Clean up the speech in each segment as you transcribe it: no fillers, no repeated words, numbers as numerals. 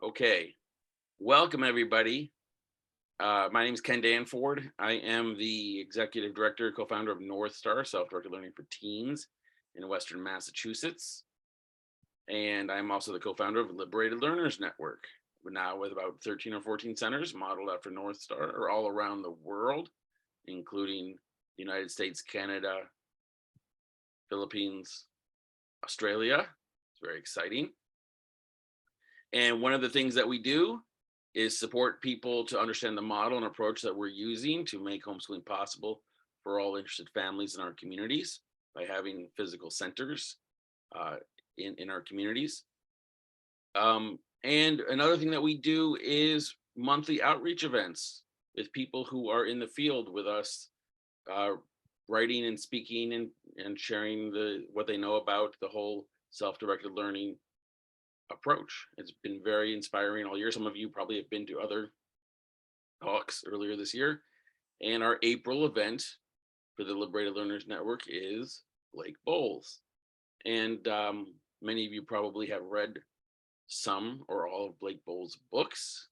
Okay, welcome everybody. My name is Ken Danford. I am the executive director, co-founder of North Star Self-Directed Learning for Teens in Western Massachusetts, and I'm also the co-founder of Liberated Learners Network. We're now with about 13 or 14 centers modeled after North Star, or all around the world, including the United States, Canada, Philippines, Australia. It's very exciting. And one of the things that we do is support people to understand the model and approach that we're using to make homeschooling possible for all interested families in our communities by having physical centers in our communities. And another thing that we do is monthly outreach events with people who are in the field with us, writing and speaking and sharing what they know about the whole self-directed learning approach. It's been very inspiring all year. Some of you probably have been to other talks earlier this year. And our April event for the Liberated Learners Network is Blake Boles. And many of you probably have read some or all of Blake Boles' books.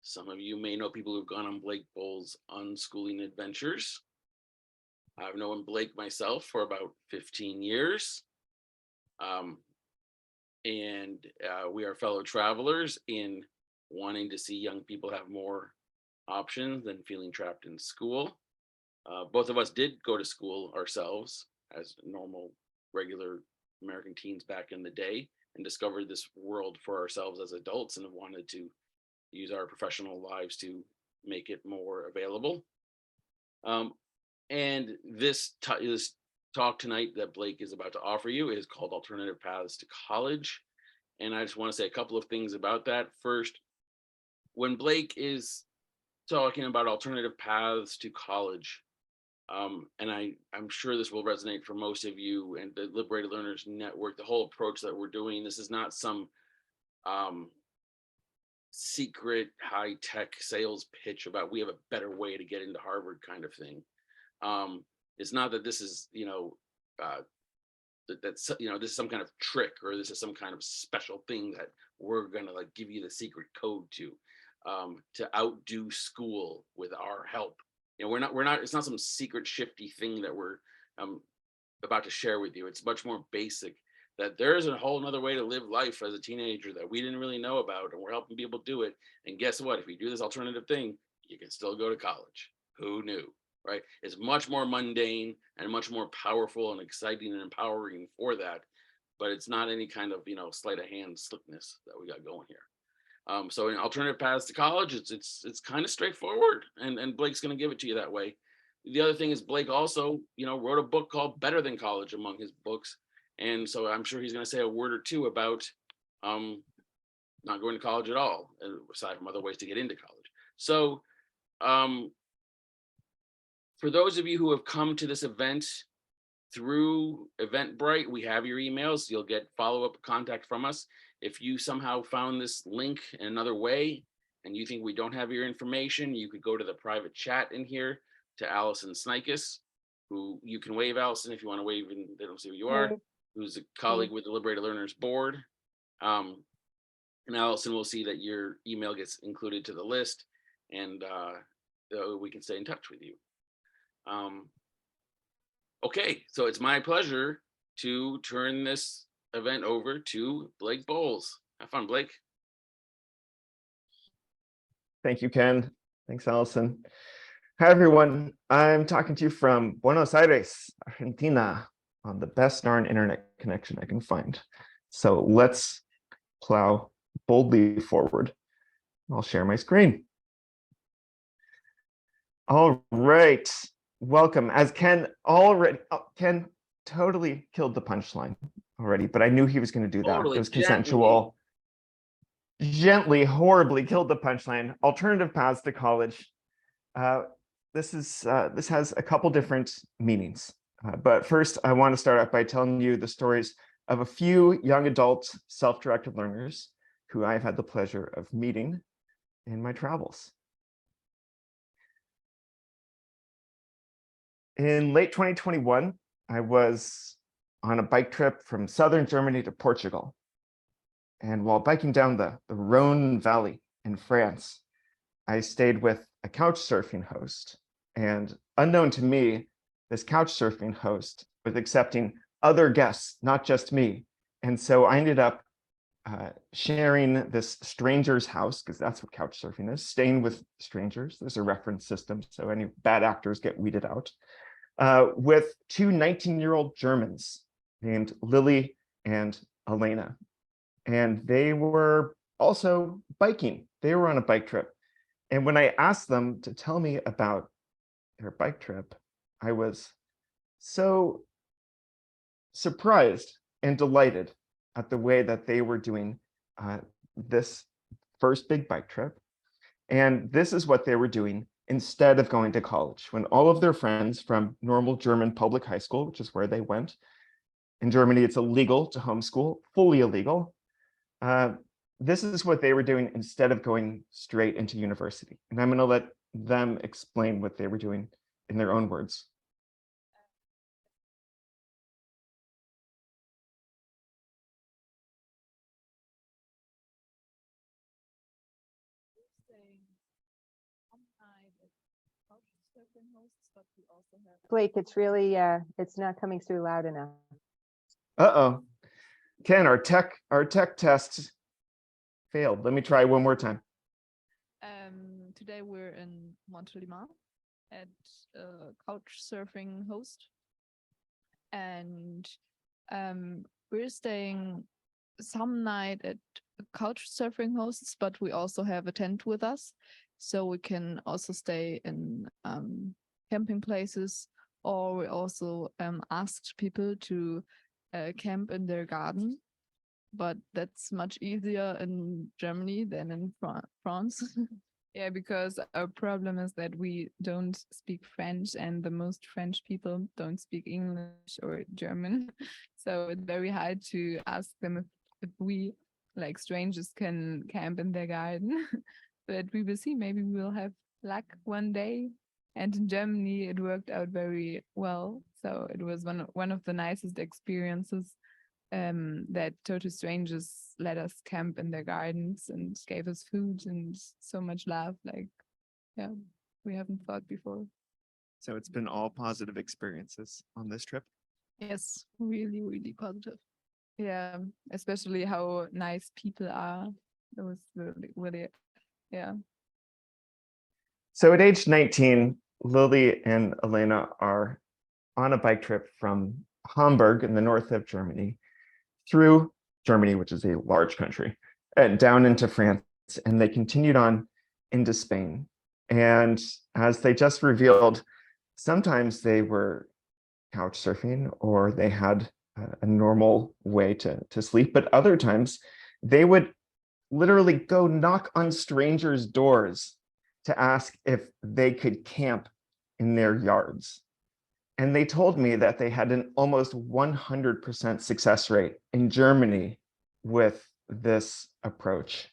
Some of you may know people who've gone on Blake Boles' unschooling adventures. I've known Blake myself for about 15 years. And we are fellow travelers in wanting to see young people have more options than feeling trapped in school. Both of us did go to school ourselves as normal, regular American teens back in the day and discovered this world for ourselves as adults and wanted to use our professional lives to make it more available. And this talk tonight that Blake is about to offer you is called Alternative Paths to College. And I just want to say a couple of things about that. First, when Blake is talking about alternative paths to college, and I'm sure this will resonate for most of you and the Liberated Learners Network, the whole approach that we're doing, this is not some secret high-tech sales pitch about we have a better way to get into Harvard kind of thing. It's not that this is, that's this is some kind of trick or this is some kind of special thing that we're gonna like give you the secret code to outdo school with our help. We're not. It's not some secret shifty thing that we're about to share with you. It's much more basic. That there's a whole nother way to live life as a teenager that we didn't really know about, and we're helping people do it. And guess what? If you do this alternative thing, you can still go to college. Who knew? Right? It's much more mundane and much more powerful and exciting and empowering for that. But it's not any kind of sleight of hand slickness that we got going here. So in alternative paths to college, it's kind of straightforward, and Blake's going to give it to you that way. The other thing is Blake also wrote a book called Better Than College among his books, and so I'm sure he's going to say a word or two about not going to college at all, aside from other ways to get into college. So for those of you who have come to this event through Eventbrite, we have your emails. You'll get follow-up contact from us. If you somehow found this link in another way and you think we don't have your information, you could go to the private chat in here to Allison Snikes, who you can wave, Allison, if you want to wave and they don't see who you are, who's a colleague with the Liberated Learners Board. And Allison will see that your email gets included to the list, and we can stay in touch with you. Okay, so it's my pleasure to turn this event over to Blake Boles. Have fun, Blake. Thank you, Ken. Thanks, Allison. Hi, everyone. I'm talking to you from Buenos Aires, Argentina, on the best darn internet connection I can find. So let's plow boldly forward. I'll share my screen. All right. Welcome. As Ken Ken totally killed the punchline already, but I knew he was going to do that. It was consensual. Gently, horribly killed the punchline. Alternative paths to college. This has a couple different meanings. But first, I want to start out by telling you the stories of a few young adult self-directed learners who I've had the pleasure of meeting in my travels. In late 2021, I was on a bike trip from southern Germany to Portugal. And while biking down the Rhone Valley in France, I stayed with a couch surfing host. And unknown to me, this couch surfing host was accepting other guests, not just me. And so I ended up sharing this stranger's house, because that's what couch surfing is, staying with strangers. There's a reference system, so any bad actors get weeded out, with two 19-year-old Germans named Lily and Elena. And they were also biking. They were on a bike trip. And when I asked them to tell me about their bike trip, I was so surprised and delighted at the way that they were doing this first big bike trip. And this is what they were doing instead of going to college. When all of their friends from normal German public high school, which is where they went, in Germany, it's illegal to homeschool, fully illegal. This is what they were doing instead of going straight into university. And I'm going to let them explain what they were doing in their own words. Blake, it's really, it's not coming through loud enough. Uh-oh. Ken, our tech test failed. Let me try one more time. Today we're in Montélimar at a couch surfing host, and we're staying some night at couch surfing hosts, but we also have a tent with us, so we can also stay in camping places, or we also asked people to camp in their garden, but that's much easier in Germany than in France. Yeah, because our problem is that we don't speak French, and the most French people don't speak English or German. So it's very hard to ask them if we, like strangers, can camp in their garden. But we will see. Maybe we will have luck one day. And in Germany, it worked out very well. So it was one of the nicest experiences, that total strangers let us camp in their gardens and gave us food and so much love. Like, yeah, we haven't thought before. So it's been all positive experiences on this trip? Yes, really, really positive. Yeah, especially how nice people are. It was really, really, yeah. So at age 19, Lily and Elena are on a bike trip from Hamburg in the north of Germany through Germany, which is a large country, and down into France. And they continued on into Spain. And as they just revealed, sometimes they were couch surfing or they had a normal way to sleep, but other times they would literally go knock on strangers' doors to ask if they could camp in their yards. And they told me that they had an almost 100% success rate in Germany with this approach.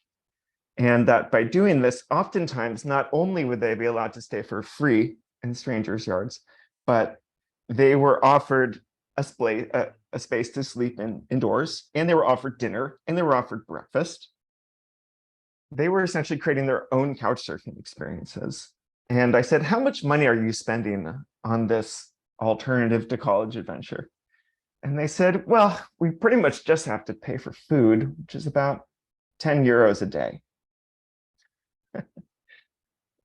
And that by doing this, oftentimes, not only would they be allowed to stay for free in strangers' yards, but they were offered a space to sleep indoors, and they were offered dinner, and they were offered breakfast. They were essentially creating their own couch surfing experiences. And I said, how much money are you spending on this alternative to college adventure? And they said, well, we pretty much just have to pay for food, which is about 10 euros a day.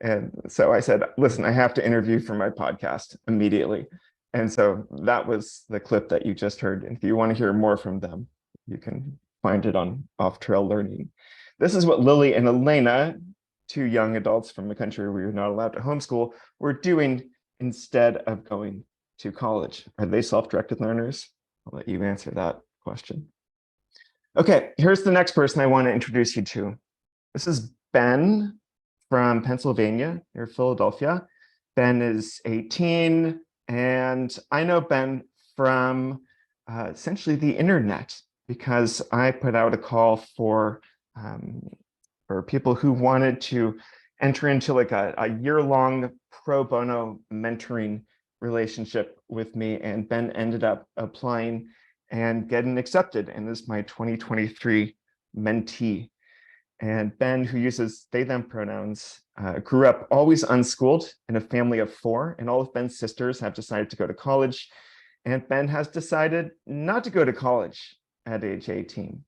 And so I said, listen, I have to interview for my podcast immediately. And so that was the clip that you just heard. And if you want to hear more from them, you can find it on Off Trail Learning. This is what Lily and Elena, two young adults from a country where you're not allowed to homeschool, were doing instead of going to college. Are they self-directed learners? I'll let you answer that question. Okay, here's the next person I want to introduce you to. This is Ben from Pennsylvania, near Philadelphia. Ben is 18, and I know Ben from essentially the internet, because I put out a call for people who wanted to enter into like a year-long pro bono mentoring relationship with me, and Ben ended up applying and getting accepted, and this is my 2023 mentee. And Ben, who uses they, them pronouns, grew up always unschooled in a family of 4, and all of Ben's sisters have decided to go to college. And Ben has decided not to go to college at age 18.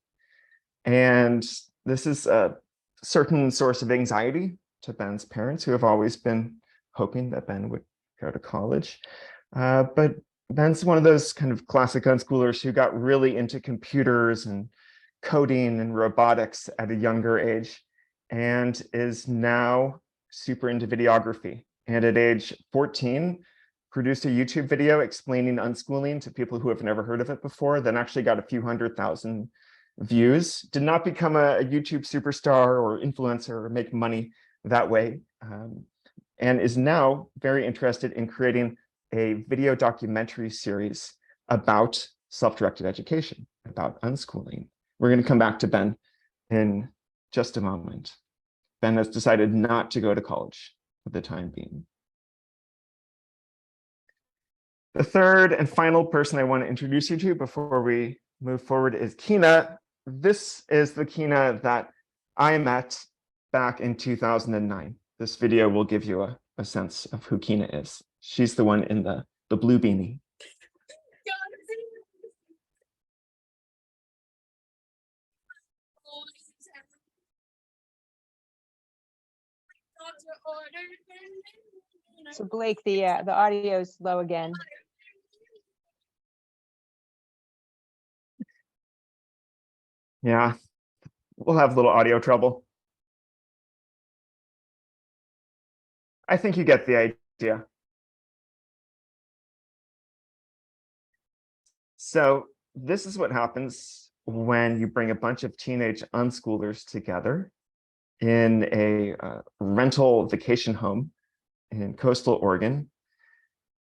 And this is a certain source of anxiety to Ben's parents, who have always been hoping that Ben would go to college. But Ben's one of those kind of classic unschoolers who got really into computers and coding and robotics at a younger age, and is now super into videography. And at age 14, produced a YouTube video explaining unschooling to people who have never heard of it before, then actually got a few 100,000 views. Did not become a YouTube superstar or influencer or make money that way, and is now very interested in creating a video documentary series about self-directed education, about unschooling. We're going to come back to Ben in just a moment. Ben has decided not to go to college for the time being. The third and final person I want to introduce you to before we move forward is Kina. This is the Kina that I met back in 2009. This video will give you a sense of who Kina is. She's the one in the blue beanie. So Blake, the audio is low again. Yeah, we'll have a little audio trouble. I think you get the idea. So this is what happens when you bring a bunch of teenage unschoolers together in a rental vacation home in coastal Oregon.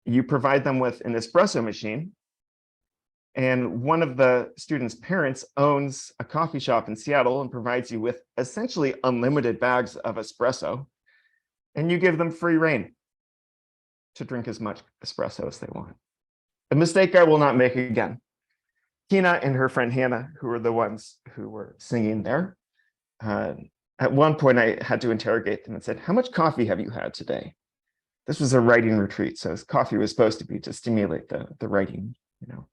You provide them with an espresso machine, and one of the students' parents owns a coffee shop in Seattle and provides you with essentially unlimited bags of espresso, and you give them free rein to drink as much espresso as they want. A mistake I will not make again. Kina and her friend Hannah, who were the ones who were singing there, at one point I had to interrogate them and said, "How much coffee have you had today?" This was a writing retreat, so coffee was supposed to be to stimulate the writing, you know.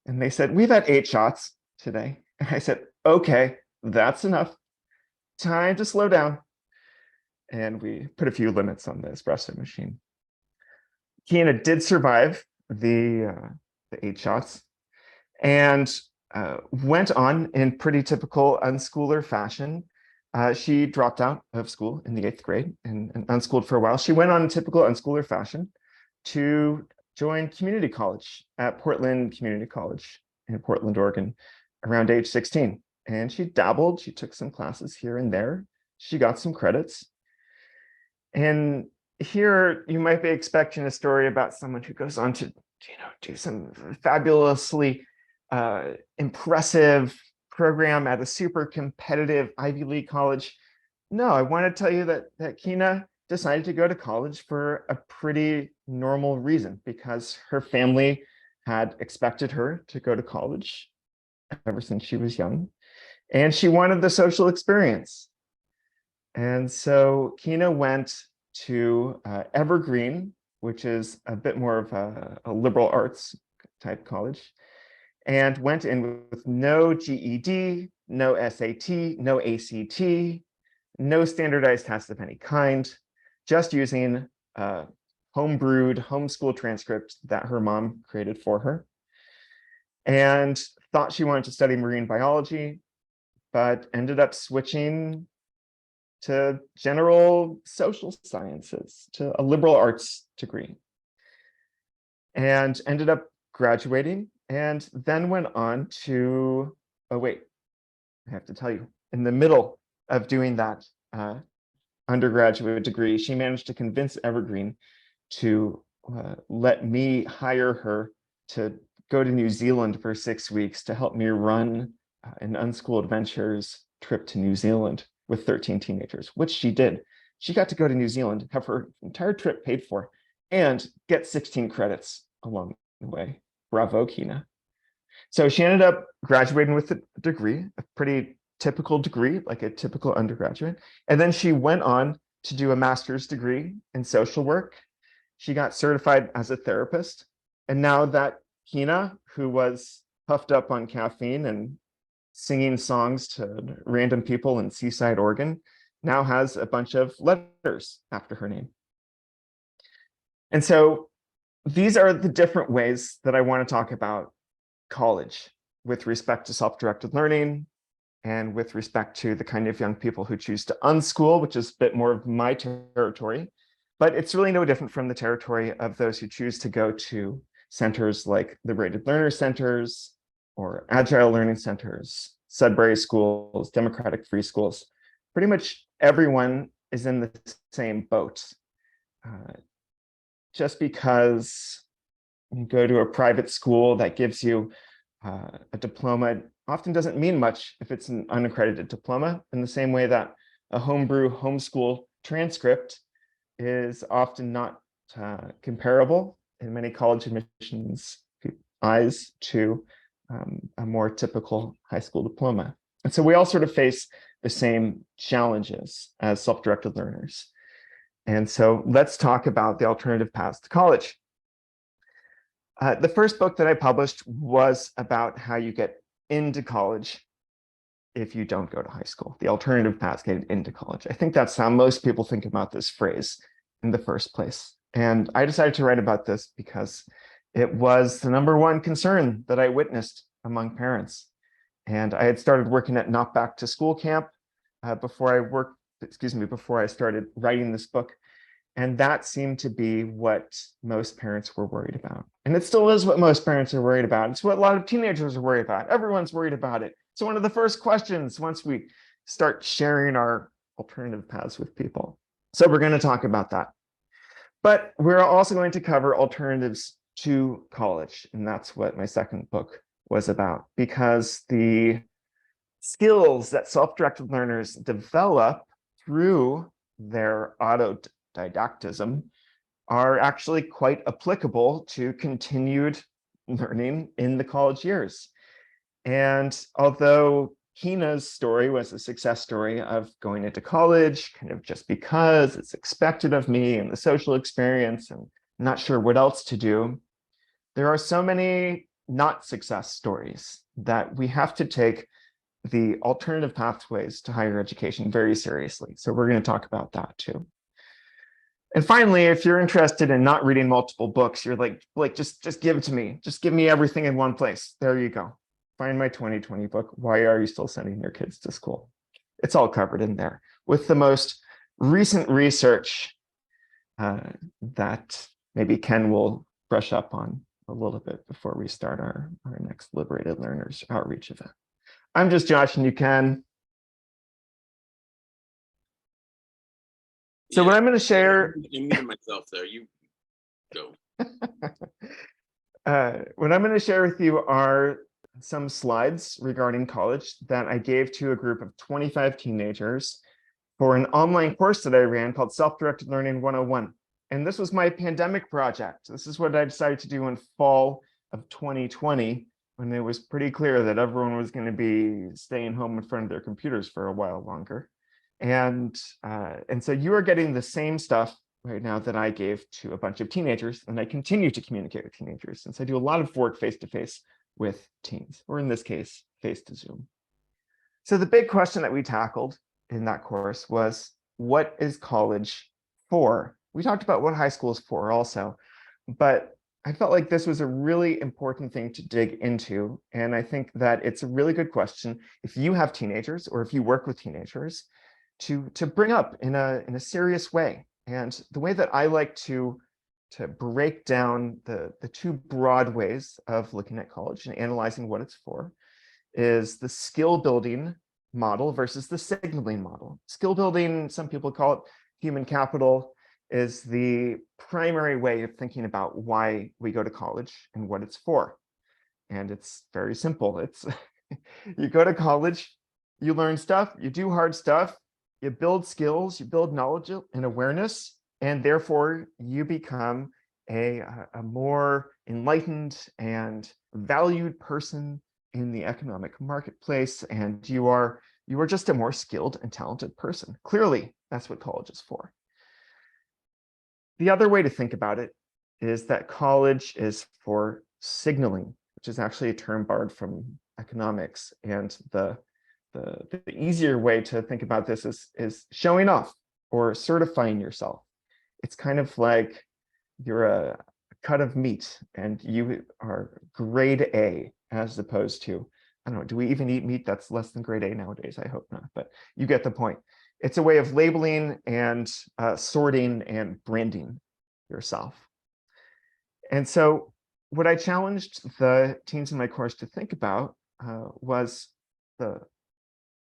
And they said, "We've had 8 shots today." And I said, "Okay, that's enough. Time to slow down." And we put a few limits on the espresso machine. Kina did survive the 8 shots and went on in pretty typical unschooler fashion. She dropped out of school in the 8th grade and unschooled for a while. She went on in typical unschooler fashion to join community college at Portland Community College in Portland, Oregon, around age 16. And she dabbled, she took some classes here and there. She got some credits. And here you might be expecting a story about someone who goes on to, do some fabulously impressive program at a super competitive Ivy League college. No, I want to tell you that Kina decided to go to college for a pretty normal reason, because her family had expected her to go to college ever since she was young, and she wanted the social experience. And so Kina went to Evergreen, which is a bit more of a liberal arts type college, and went in with no GED, no SAT, no ACT, no standardized test of any kind, just using homebrewed homeschool transcript that her mom created for her, and thought she wanted to study marine biology, but ended up switching to general social sciences, to a liberal arts degree, and ended up graduating, and then went on to, oh wait, I have to tell you, in the middle of doing that undergraduate degree, she managed to convince Evergreen to let me hire her to go to New Zealand for 6 weeks to help me run an Unschooled Ventures trip to New Zealand with 13 teenagers, which she did. She got to go to New Zealand, have her entire trip paid for, and get 16 credits along the way. Bravo, Kina. So she ended up graduating with a degree, a pretty typical degree, like a typical undergraduate. And then she went on to do a master's degree in social work. She got certified as a therapist. And now that Hina, who was puffed up on caffeine and singing songs to random people in Seaside, Oregon, now has a bunch of letters after her name. And so these are the different ways that I want to talk about college with respect to self-directed learning and with respect to the kind of young people who choose to unschool, which is a bit more of my territory. But it's really no different from the territory of those who choose to go to centers like liberated learner centers or agile learning centers, Sudbury schools, democratic free schools. Pretty much everyone is in the same boat. Just because you go to a private school that gives you a diploma often doesn't mean much if it's an unaccredited diploma, in the same way that a homebrew homeschool transcript is often not comparable in many college admissions eyes to a more typical high school diploma. And so we all sort of face the same challenges as self-directed learners. And so let's talk about the alternative paths to college. The first book that I published was about how you get into college if you don't go to high school, the alternative paths getting into college. I think that's how most people think about this phrase in the first place. And I decided to write about this because it was the #1 concern that I witnessed among parents. And I had started working at Not Back to School Camp before I started writing this book. And that seemed to be what most parents were worried about. And it still is what most parents are worried about. It's what a lot of teenagers are worried about. Everyone's worried about it. So one of the first questions once we start sharing our alternative paths with people. So we're going to talk about that. But we're also going to cover alternatives to college. And that's what my second book was about, because the skills that self-directed learners develop through their autodidactism are actually quite applicable to continued learning in the college years. And although Hina's story was a success story of going into college, kind of just because it's expected of me and the social experience and not sure what else to do, there are so many not success stories that we have to take the alternative pathways to higher education very seriously. So we're going to talk about that too. And finally, if you're interested in not reading multiple books, you're like, just give it to me. Just give me everything in one place. There you go. Find my 2020 book. Why are you still sending your kids to school? It's all covered in there with the most recent research that maybe Ken will brush up on a little bit before we start our next Liberated Learners outreach event. I'm just Josh, and you can. So what I'm going to share. I muted myself there. You go. What I'm going to share with you are some slides regarding college that I gave to a group of 25 teenagers for an online course that I ran called Self-Directed Learning 101. And this was my pandemic project. This is what I decided to do in fall of 2020, when it was pretty clear that everyone was going to be staying home in front of their computers for a while longer. And so you are getting the same stuff right now that I gave to a bunch of teenagers, and I continue to communicate with teenagers since I do a lot of work face-to-face with teens, or in this case, face to Zoom. So the big question that we tackled in that course was, what is college for? We talked about what high school is for also, but I felt like this was a really important thing to dig into. And I think that it's a really good question if you have teenagers or if you work with teenagers to bring up in a serious way. And the way that I like to break down the two broad ways of looking at college and analyzing what it's for is the skill building model versus the signaling model. Skill building, some people call it human capital, is the primary way of thinking about why we go to college and what it's for. And it's very simple. It's you go to college, you learn stuff, you do hard stuff, you build skills, you build knowledge and awareness, and therefore you become a more enlightened and valued person in the economic marketplace, and you are You are just a more skilled and talented person. Clearly, that's what college is for. The other way to think about it is that college is for signaling, which is actually a term borrowed from economics. And the easier way to think about this is showing off or certifying yourself. It's kind of like you're a cut of meat and you are grade A, as opposed to, I don't know, do we even eat meat that's less than grade A nowadays? I hope not, but you get the point. It's a way of labeling and sorting and branding yourself. And so what I challenged the teens in my course to think about was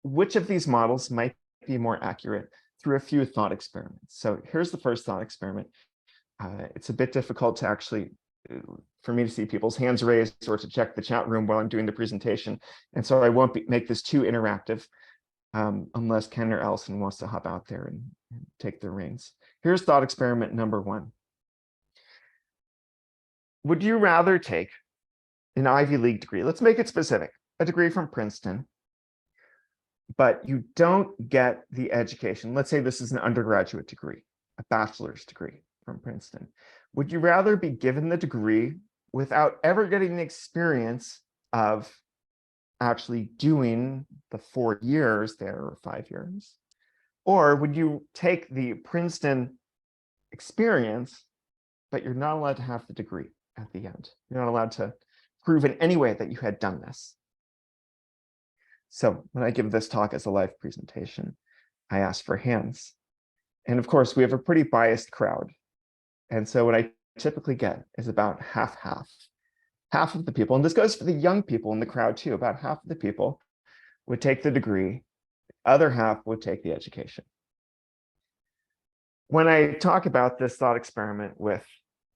which of these models might be more accurate through a few thought experiments. So here's the first thought experiment. It's a bit difficult to actually, for me to see people's hands raised or to check the chat room while I'm doing the presentation. And so I won't make this too interactive unless Ken or Allison wants to hop out there and take the reins. Here's thought experiment number 1. Would you rather take an Ivy League degree? Let's make it specific, a degree from Princeton, but you don't get the education. Let's say this is an undergraduate degree, a bachelor's degree from Princeton. Would you rather be given the degree without ever getting the experience of actually doing the 4 years there or 5 years? Or would you take the Princeton experience, but you're not allowed to have the degree at the end? You're not allowed to prove in any way that you had done this. So when I give this talk as a live presentation, I ask for hands. And of course, we have a pretty biased crowd. And so what I typically get is about half-half. Half of the people, and this goes for the young people in the crowd too, about half of the people would take the degree, the other half would take the education. When I talk about this thought experiment with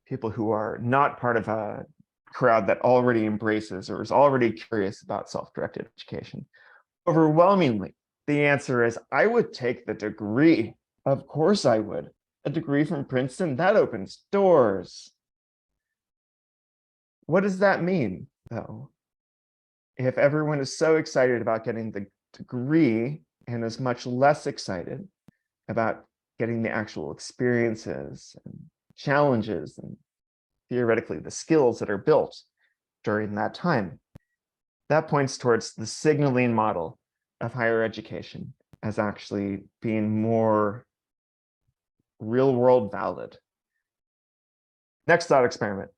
people who are not part of a crowd that already embraces or is already curious about self-directed education, overwhelmingly, the answer is, I would take the degree. Of course I would. A degree from Princeton, that opens doors. What does that mean, though? If everyone is so excited about getting the degree and is much less excited about getting the actual experiences and challenges and theoretically the skills that are built during that time, that points towards the signaling model of higher education as actually being more real world valid. Next thought experiment.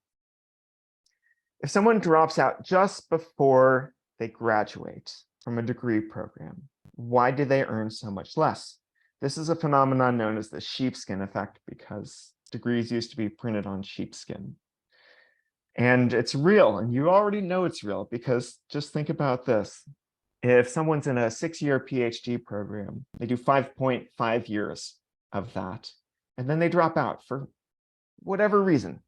If someone drops out just before they graduate from a degree program, why do they earn so much less? This is a phenomenon known as the sheepskin effect because degrees used to be printed on sheepskin. And it's real, and you already know it's real because just think about this. If someone's in a 6-year PhD program, they do 5.5 years of that, and then they drop out for whatever reason.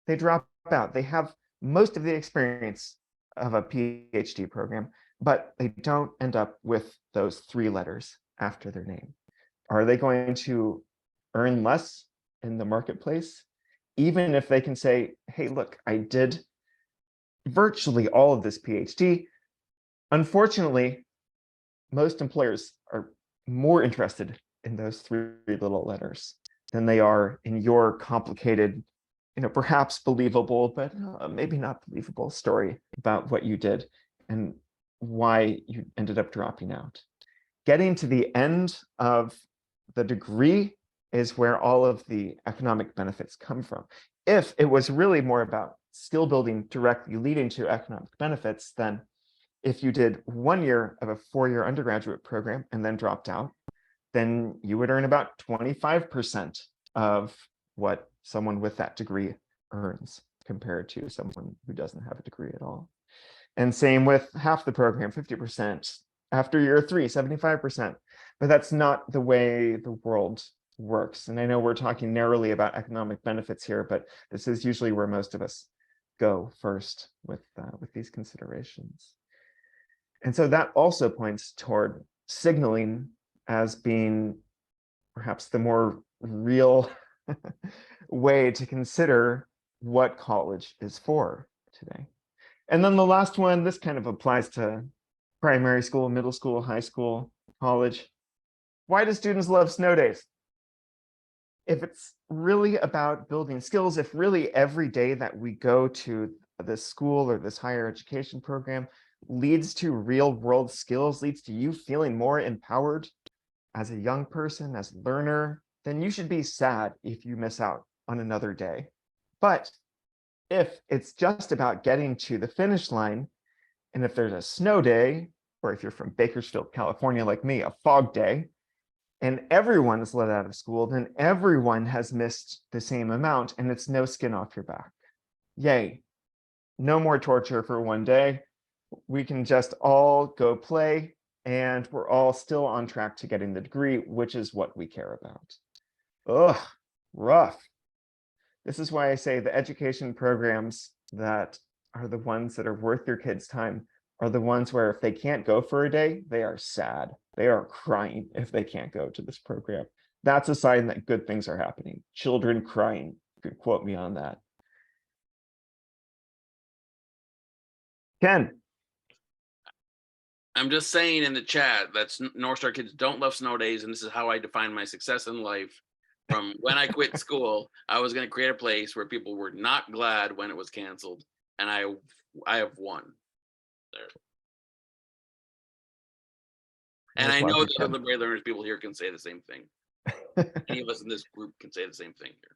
They drop out. They have most of the experience of a PhD program, but they don't end up with those 3 letters after their name. Are they going to earn less in the marketplace? Even if they can say, hey, look, I did virtually all of this PhD. Unfortunately, most employers are more interested in those 3 little letters than they are in your complicated, perhaps believable, but maybe not believable story about what you did and why you ended up dropping out. Getting to the end of the degree is where all of the economic benefits come from. If it was really more about skill building directly leading to economic benefits, then if you did 1 year of a 4-year undergraduate program and then dropped out, then you would earn about 25% of what someone with that degree earns compared to someone who doesn't have a degree at all. And same with half the program, 50%. After year 3, 75%. But that's not the way the world works. And I know we're talking narrowly about economic benefits here, but this is usually where most of us go first with these considerations. And so that also points toward signaling as being perhaps the more real way to consider what college is for today. And then the last one, this kind of applies to primary school, middle school, high school, college. Why do students love snow days? If it's really about building skills, if really every day that we go to this school or this higher education program leads to real world skills, leads to you feeling more empowered as a young person, as a learner, then you should be sad if you miss out on another day. But if it's just about getting to the finish line, and if there's a snow day, or if you're from Bakersfield, California, like me, a fog day, and everyone is let out of school, then everyone has missed the same amount, and it's no skin off your back. Yay. No more torture for one day. We can just all go play, and we're all still on track to getting the degree, which is what we care about. Ugh, rough. This is why I say the education programs that are the ones that are worth your kids' time are the ones where if they can't go for a day, they are sad. They are crying if they can't go to this program. That's a sign that good things are happening. Children crying. You could quote me on that. Ken. I'm just saying in the chat that North Star kids don't love snow days, and this is how I define my success in life. From when I quit school, I was going to create a place where people were not glad when it was canceled, and I have won there. And I know that other liberal learners people here can say the same thing. Any of us in this group can say the same thing here.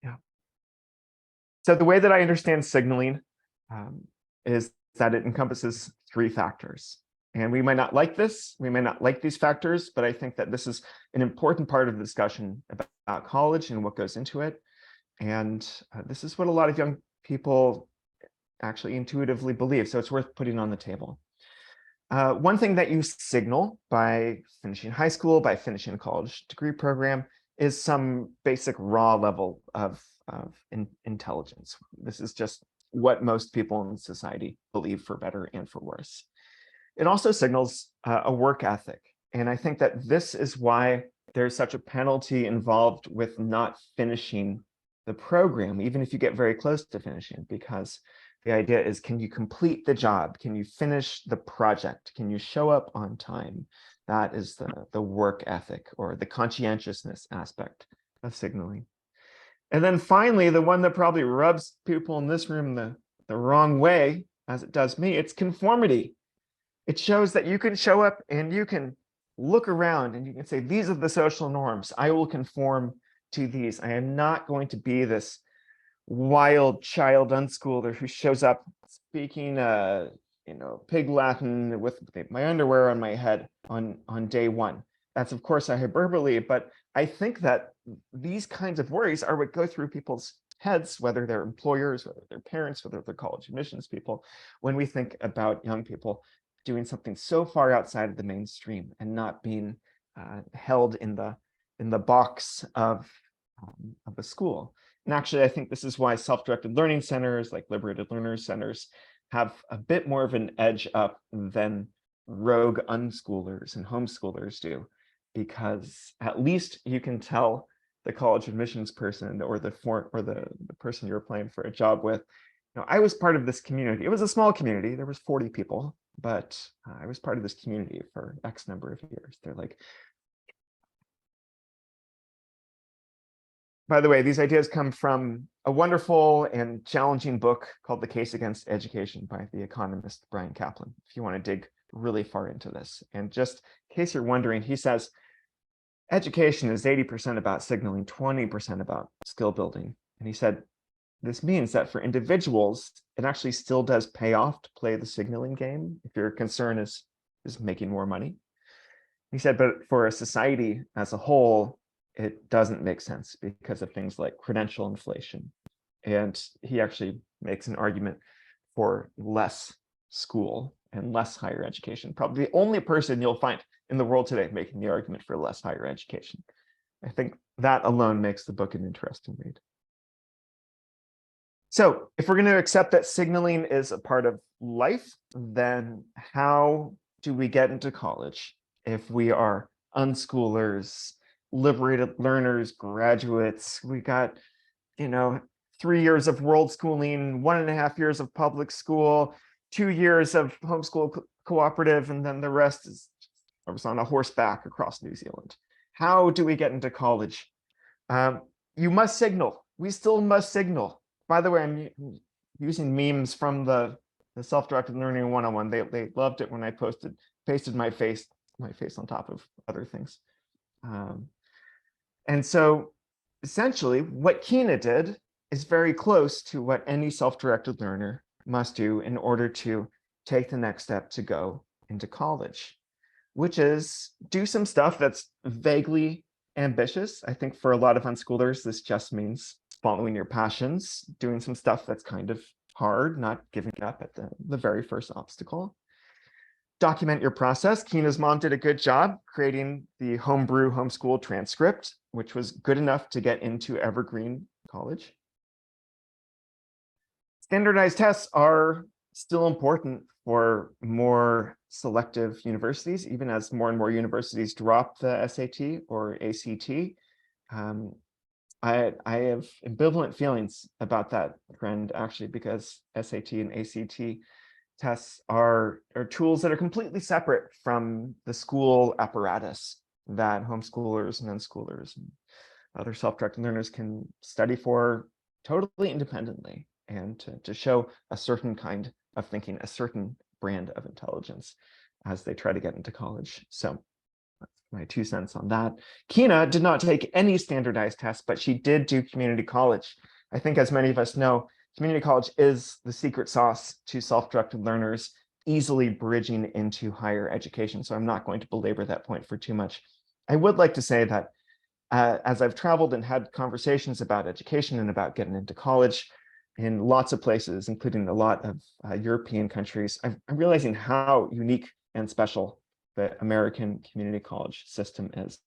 Yeah. So the way that I understand signaling is that it encompasses 3 factors. And we might not like this, we may not like these factors, but I think that this is an important part of the discussion about college and what goes into it. And this is what a lot of young people actually intuitively believe. So it's worth putting on the table. One thing that you signal by finishing high school, by finishing a college degree program, is some basic raw level of intelligence. This is just what most people in society believe, for better and for worse. It also signals a work ethic. And I think that this is why there's such a penalty involved with not finishing the program, even if you get very close to finishing, because the idea is, can you complete the job? Can you finish the project? Can you show up on time? That is the work ethic or the conscientiousness aspect of signaling. And then finally, the one that probably rubs people in this room the wrong way, as it does me, it's conformity. It shows that you can show up and you can look around and you can say, these are the social norms. I will conform to these. I am not going to be this wild child unschooler who shows up speaking pig Latin with my underwear on my head on day 1. That's of course a hyperbole, but I think that these kinds of worries are what go through people's heads, whether they're employers, whether they're parents, whether they're college admissions people, when we think about young people doing something so far outside of the mainstream and not being held in the box of a school. And actually, I think this is why self-directed learning centers, like liberated learners centers, have a bit more of an edge up than rogue unschoolers and homeschoolers do, because at least you can tell the college admissions person or the person you're applying for a job with, I was part of this community. It was a small community. There was 40 people, but I was part of this community for X number of years. They're like, by the way, these ideas come from a wonderful and challenging book called The Case Against Education by the economist Brian Kaplan, if you want to dig really far into this. And just in case you're wondering, he says, education is 80% about signaling, 20% about skill building. And he said, this means that for individuals, it actually still does pay off to play the signaling game if your concern is making more money. He said, but for a society as a whole, it doesn't make sense because of things like credential inflation. And he actually makes an argument for less school and less higher education. Probably the only person you'll find in the world today making the argument for less higher education. I think that alone makes the book an interesting read. So if we're going to accept that signaling is a part of life, then how do we get into college if we are unschoolers, liberated learners, graduates? We got, 3 years of world schooling, 1.5 years of public school, 2 years of homeschool cooperative, and then the rest is I was on a horseback across New Zealand. How do we get into college? You must signal. We still must signal. By the way, I'm using memes from the self-directed learning 101. They loved it when I pasted my face on top of other things. And so essentially what Kina did is very close to what any self-directed learner must do in order to take the next step to go into college, which is do some stuff that's vaguely ambitious. I think for a lot of unschoolers, this just means following your passions, doing some stuff that's kind of hard, not giving up at the very first obstacle. Document your process. Kina's mom did a good job creating the homebrew homeschool transcript, which was good enough to get into Evergreen College. Standardized tests are still important for more selective universities, even as more and more universities drop the SAT or ACT. I have ambivalent feelings about that trend, actually, because SAT and ACT tests are tools that are completely separate from the school apparatus that homeschoolers and unschoolers and other self-directed learners can study for totally independently, and to show a certain kind of thinking, a certain brand of intelligence as they try to get into college. So that's my 2 cents on that. Kina did not take any standardized tests, but she did do community college. I think, as many of us know, community college is the secret sauce to self-directed learners easily bridging into higher education. So I'm not going to belabor that point for too much. I would like to say that as I've traveled and had conversations about education and about getting into college in lots of places, including a lot of European countries, I'm realizing how unique and special the American community college system is.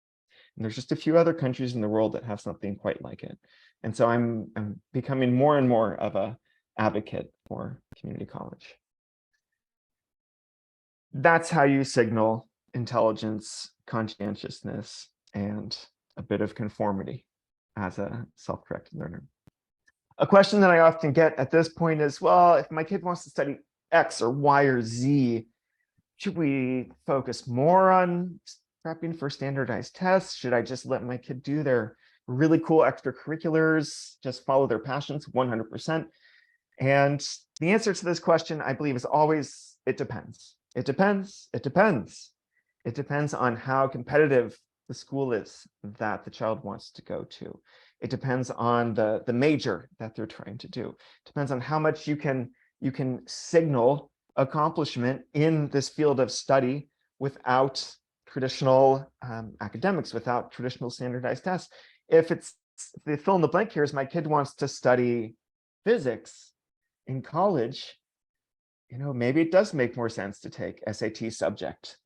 And there's just a few other countries in the world that have something quite like it. And so I'm becoming more and more of an advocate for community college. That's how you signal intelligence, conscientiousness, and a bit of conformity as a self-directed learner. A question that I often get at this point is, well, if my kid wants to study X or Y or Z, should we focus more on prepping for standardized tests? Should I just let my kid do their really cool extracurriculars, just follow their passions 100%? And the answer to this question, I believe, is always, it depends. It depends. It depends. It depends on how competitive the school is that the child wants to go to. It depends on the major that they're trying to do. It depends on how much you can signal accomplishment in this field of study without traditional academics, without traditional standardized tests. If the fill in the blank here is my kid wants to study physics in college, maybe it does make more sense to take SAT subject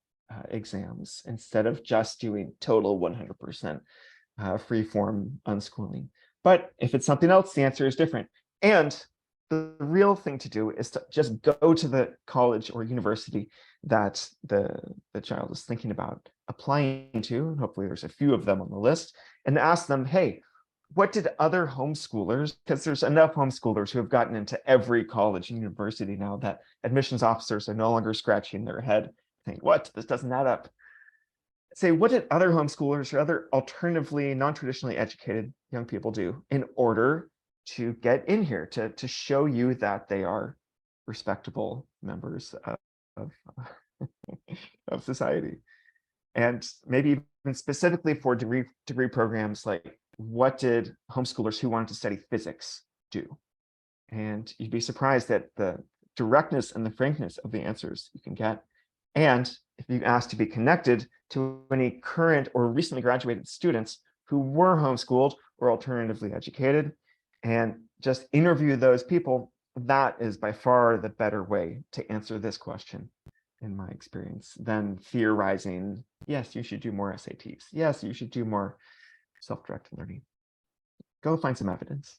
exams instead of just doing total 100% free-form unschooling. But if it's something else, the answer is different. And the real thing to do is to just go to the college or university that the child is thinking about applying to, and hopefully there's a few of them on the list, and ask them, hey, what did other homeschoolers, because there's enough homeschoolers who have gotten into every college and university now that admissions officers are no longer scratching their head saying, what, this doesn't add up. Say, what did other homeschoolers or other alternatively non-traditionally educated young people do in order to get in here, to show you that they are respectable members of society? And maybe even specifically for degree programs, like what did homeschoolers who wanted to study physics do? And you'd be surprised at the directness and the frankness of the answers you can get. And if you ask to be connected to any current or recently graduated students who were homeschooled or alternatively educated, and just interview those people, that is by far the better way to answer this question, in my experience, than theorizing, yes, you should do more SATs. Yes, you should do more self-directed learning. Go find some evidence.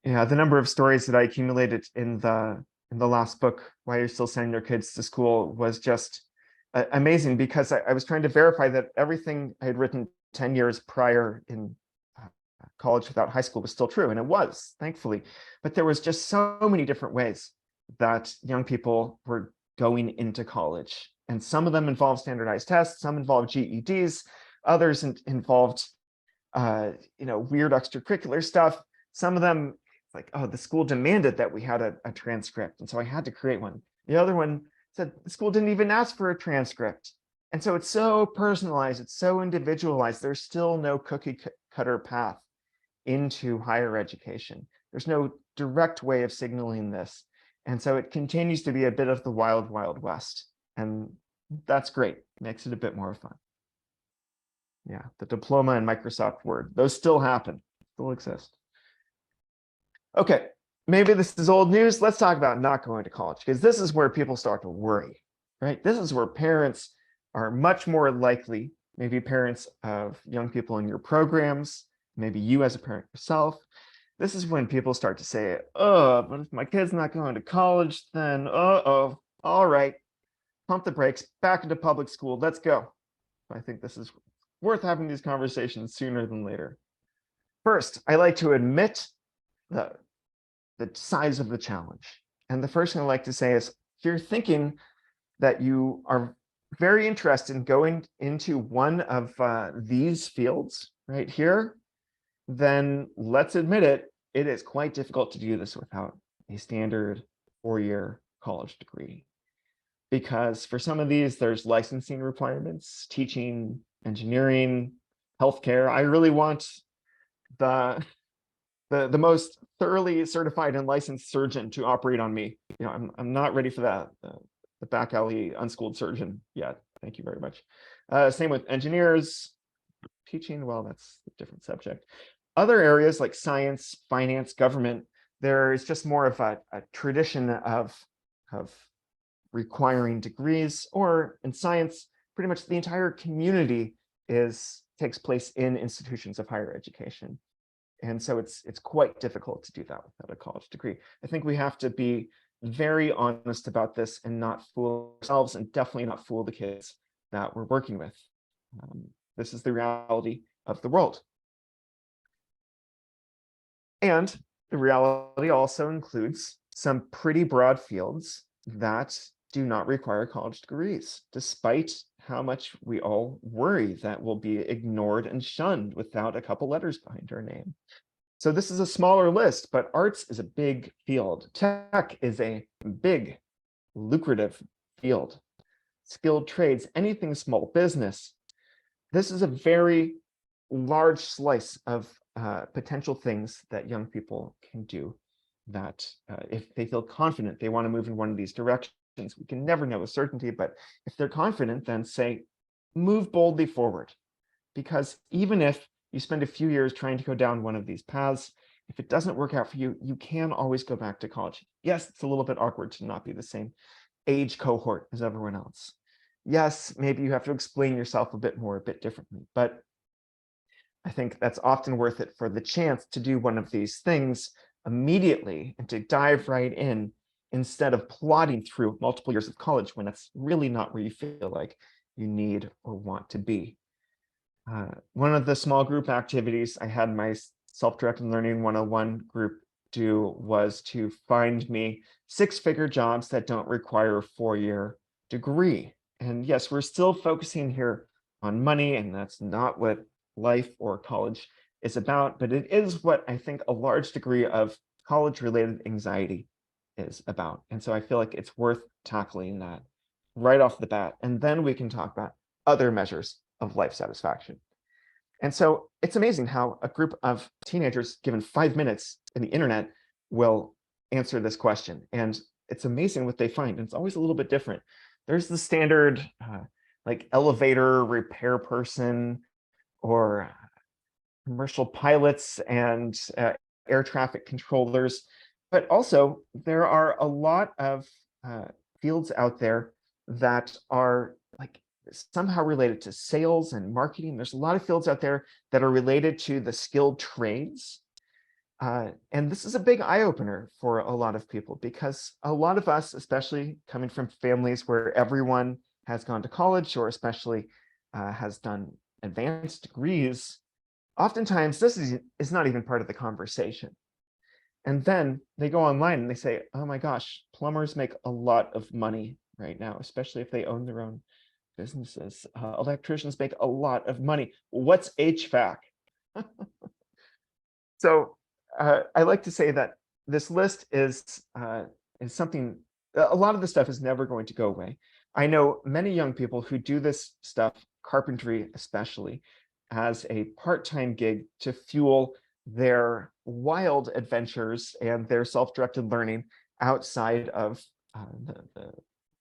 Yeah, the number of stories that I accumulated in the last book, Why You're Still Sending Your Kids to School, was just amazing, because I was trying to verify that everything I had written 10 years prior in college without high school was still true, and it was, thankfully. But there was just so many different ways that young people were going into college. And some of them involved standardized tests, some involved GEDs, others involved weird extracurricular stuff. Some of them, like, oh, the school demanded that we had a transcript, and so I had to create one. The other one said the school didn't even ask for a transcript. And so it's so personalized, it's so individualized. There's still no cookie cutter path into higher education. There's no direct way of signaling this. And so it continues to be a bit of the wild, wild west. And that's great. Makes it a bit more fun. Yeah, the diploma and Microsoft Word, those still happen, still exist. Okay, maybe this is old news. Let's talk about not going to college, because this is where people start to worry, right? This is where parents are much more likely, maybe parents of young people in your programs, maybe you as a parent yourself. This is when people start to say, oh, but if my kid's not going to college, then uh-oh, all right, pump the brakes, back into public school, let's go. I think this is worth having these conversations sooner than later. First, I like to admit the size of the challenge. And the first thing I like to say is, if you're thinking that you are very interested in going into one of these fields right here, then let's admit it, it is quite difficult to do this without a standard 4-year college degree. Because for some of these, there's licensing requirements, teaching, engineering, healthcare. I really want the most thoroughly certified and licensed surgeon to operate on me. I'm not ready for that. The back alley unschooled surgeon yet. Thank you very much. Same with engineers, teaching. Well, that's a different subject. Other areas like science, finance, government, there is just more of a tradition of requiring degrees, or in science, pretty much the entire community takes place in institutions of higher education. And so it's quite difficult to do that without a college degree. I think we have to be very honest about this and not fool ourselves, and definitely not fool the kids that we're working with. This is the reality of the world. And the reality also includes some pretty broad fields that do not require college degrees, despite how much we all worry that we'll be ignored and shunned without a couple letters behind our name. So this is a smaller list, but arts is a big field. Tech is a big, lucrative field. Skilled trades, anything small business. This is a very large slice of potential things that young people can do, that if they feel confident they want to move in one of these directions. We can never know with certainty, but if they're confident, then say, move boldly forward. Because even if you spend a few years trying to go down one of these paths, if it doesn't work out for you, you can always go back to college. Yes, it's a little bit awkward to not be the same age cohort as everyone else. Yes, maybe you have to explain yourself a bit more, a bit differently, but I think that's often worth it for the chance to do one of these things immediately and to dive right in, instead of plodding through multiple years of college when it's really not where you feel like you need or want to be. One of the small group activities I had my self-directed learning 101 group do was to find me 6-figure jobs that don't require a 4-year degree. And yes, we're still focusing here on money, and that's not what life or college is about, but it is what I think a large degree of college-related anxiety is about. And so I feel like it's worth tackling that right off the bat. And then we can talk about other measures of life satisfaction. And so it's amazing how a group of teenagers given 5 minutes in the internet will answer this question. And it's amazing what they find. And it's always a little bit different. There's the standard like elevator repair person, or commercial pilots and air traffic controllers. But also, there are a lot of fields out there that are like somehow related to sales and marketing. There's a lot of fields out there that are related to the skilled trades. And this is a big eye-opener for a lot of people, because a lot of us, especially coming from families where everyone has gone to college, or especially has done advanced degrees, oftentimes this is not even part of the conversation. And then they go online and they say, oh my gosh, plumbers make a lot of money right now, especially if they own their own businesses. Electricians make a lot of money. What's HVAC? So I like to say that this list is something, a lot of the stuff is never going to go away. I know many young people who do this stuff, carpentry especially, as a part-time gig to fuel their wild adventures and their self-directed learning outside of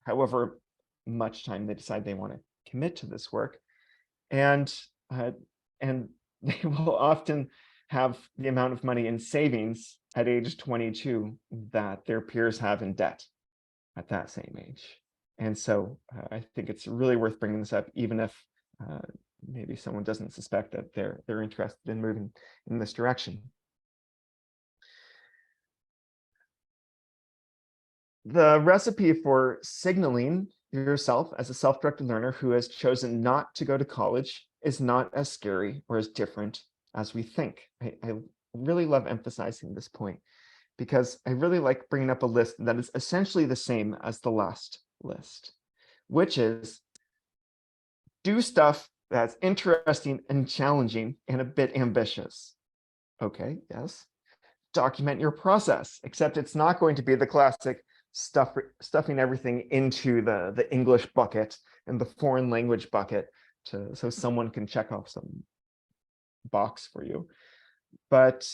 however much time they decide they want to commit to this work. And they will often have the amount of money in savings at age 22 that their peers have in debt at that same age. And so I think it's really worth bringing this up, even if maybe someone doesn't suspect that they're interested in moving in this direction. The recipe for signaling yourself as a self-directed learner who has chosen not to go to college is not as scary or as different as we think. I really love emphasizing this point because I really like bringing up a list that is essentially the same as the last list, which is do stuff that's interesting and challenging and a bit ambitious. Okay, yes. Document your process, except it's not going to be the classic stuffing everything into the English bucket and the foreign language bucket so someone can check off some box for you. But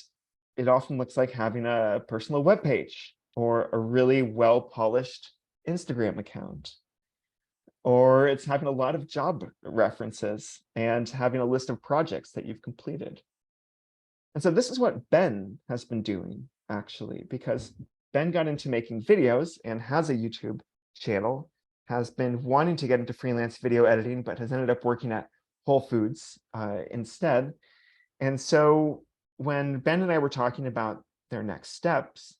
it often looks like having a personal web page or a really well-polished Instagram account. Or it's having a lot of job references and having a list of projects that you've completed. And so this is what Ben has been doing, actually, because Ben got into making videos and has a YouTube channel, has been wanting to get into freelance video editing, but has ended up working at Whole Foods instead. And so when Ben and I were talking about their next steps,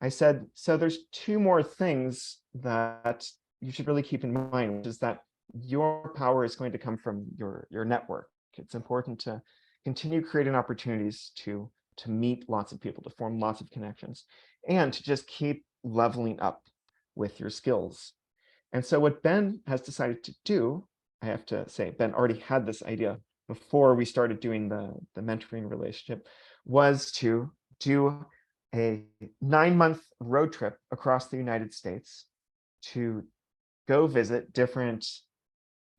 I said, so there's two more things that you should really keep in mind, which is that your power is going to come from your network. It's important to continue creating opportunities to meet lots of people, to form lots of connections, and to just keep leveling up with your skills. And so what Ben has decided to do, I have to say, Ben already had this idea before we started doing the mentoring relationship, was to do a 9-month road trip across the United States to go visit different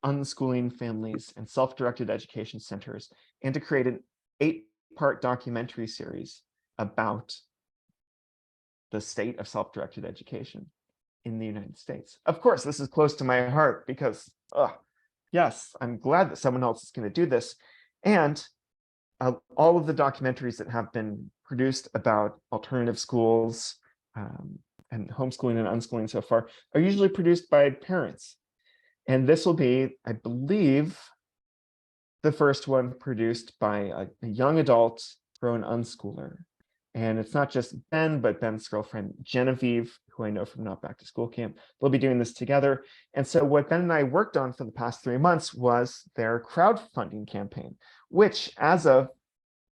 unschooling families and self-directed education centers, and to create an 8-part documentary series about the state of self-directed education in the United States. Of course, this is close to my heart because, yes, I'm glad that someone else is going to do this. And all of the documentaries that have been produced about alternative schools and homeschooling and unschooling so far are usually produced by parents. And this will be, I believe, the first one produced by a young adult grown unschooler. And it's not just Ben, but Ben's girlfriend, Genevieve, who I know from Not Back to School Camp. They'll be doing this together. And so what Ben and I worked on for the past 3 months was their crowdfunding campaign, which as of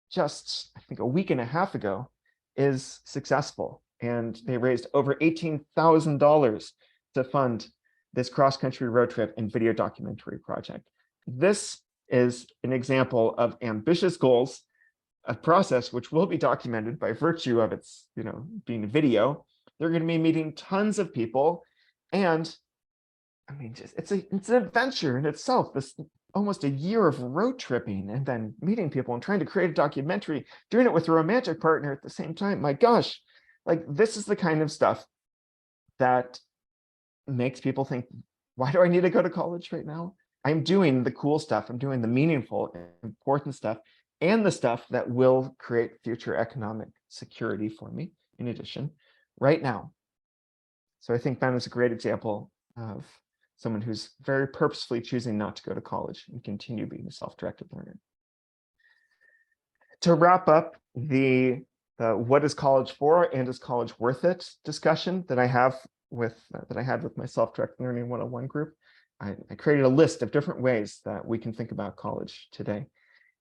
just, I think, a week and a half ago, is successful. And they raised over $18,000 to fund this cross-country road trip and video documentary project. This is an example of ambitious goals, a process which will be documented by virtue of its, being video. They're going to be meeting tons of people, and I mean, it's an adventure in itself. This almost a year of road tripping and then meeting people and trying to create a documentary, doing it with a romantic partner at the same time. My gosh, like this is the kind of stuff that makes people think, why do I need to go to college right now? I'm doing the cool stuff. I'm doing the meaningful, important stuff, and the stuff that will create future economic security for me, in addition, right now. So I think Ben is a great example of someone who's very purposefully choosing not to go to college and continue being a self-directed learner. To wrap up the what is college for and is college worth it discussion that I had with my self-directed learning 101 group, I created a list of different ways that we can think about college today.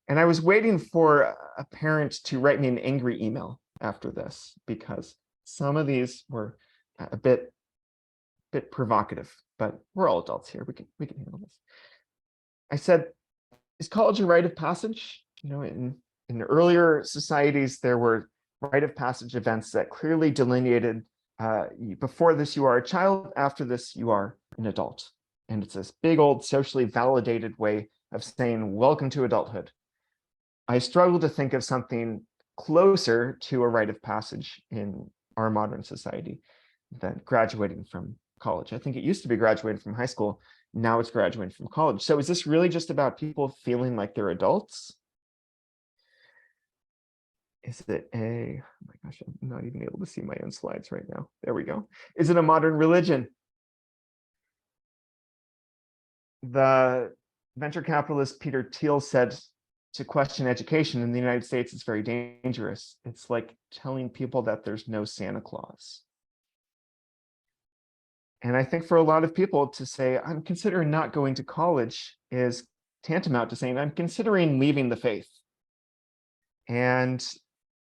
And I was waiting for a parent to write me an angry email after this, because some of these were a bit provocative, but we're all adults here. We can handle this. I said, is college a rite of passage? You know, in earlier societies, there were rite of passage events that clearly delineated before this you are a child, after this you are an adult. And it's this big old socially validated way of saying welcome to adulthood. I struggle to think of something closer to a rite of passage in our modern society than graduating from college. I think it used to be graduating from high school. Now it's graduating from college. So is this really just about people feeling like they're adults? Is it oh my gosh, I'm not even able to see my own slides right now. There we go. Is it a modern religion? The venture capitalist Peter Thiel said to question education in the United States is very dangerous. It's like telling people that there's no Santa Claus. And I think for a lot of people to say, I'm considering not going to college is tantamount to saying, I'm considering leaving the faith. And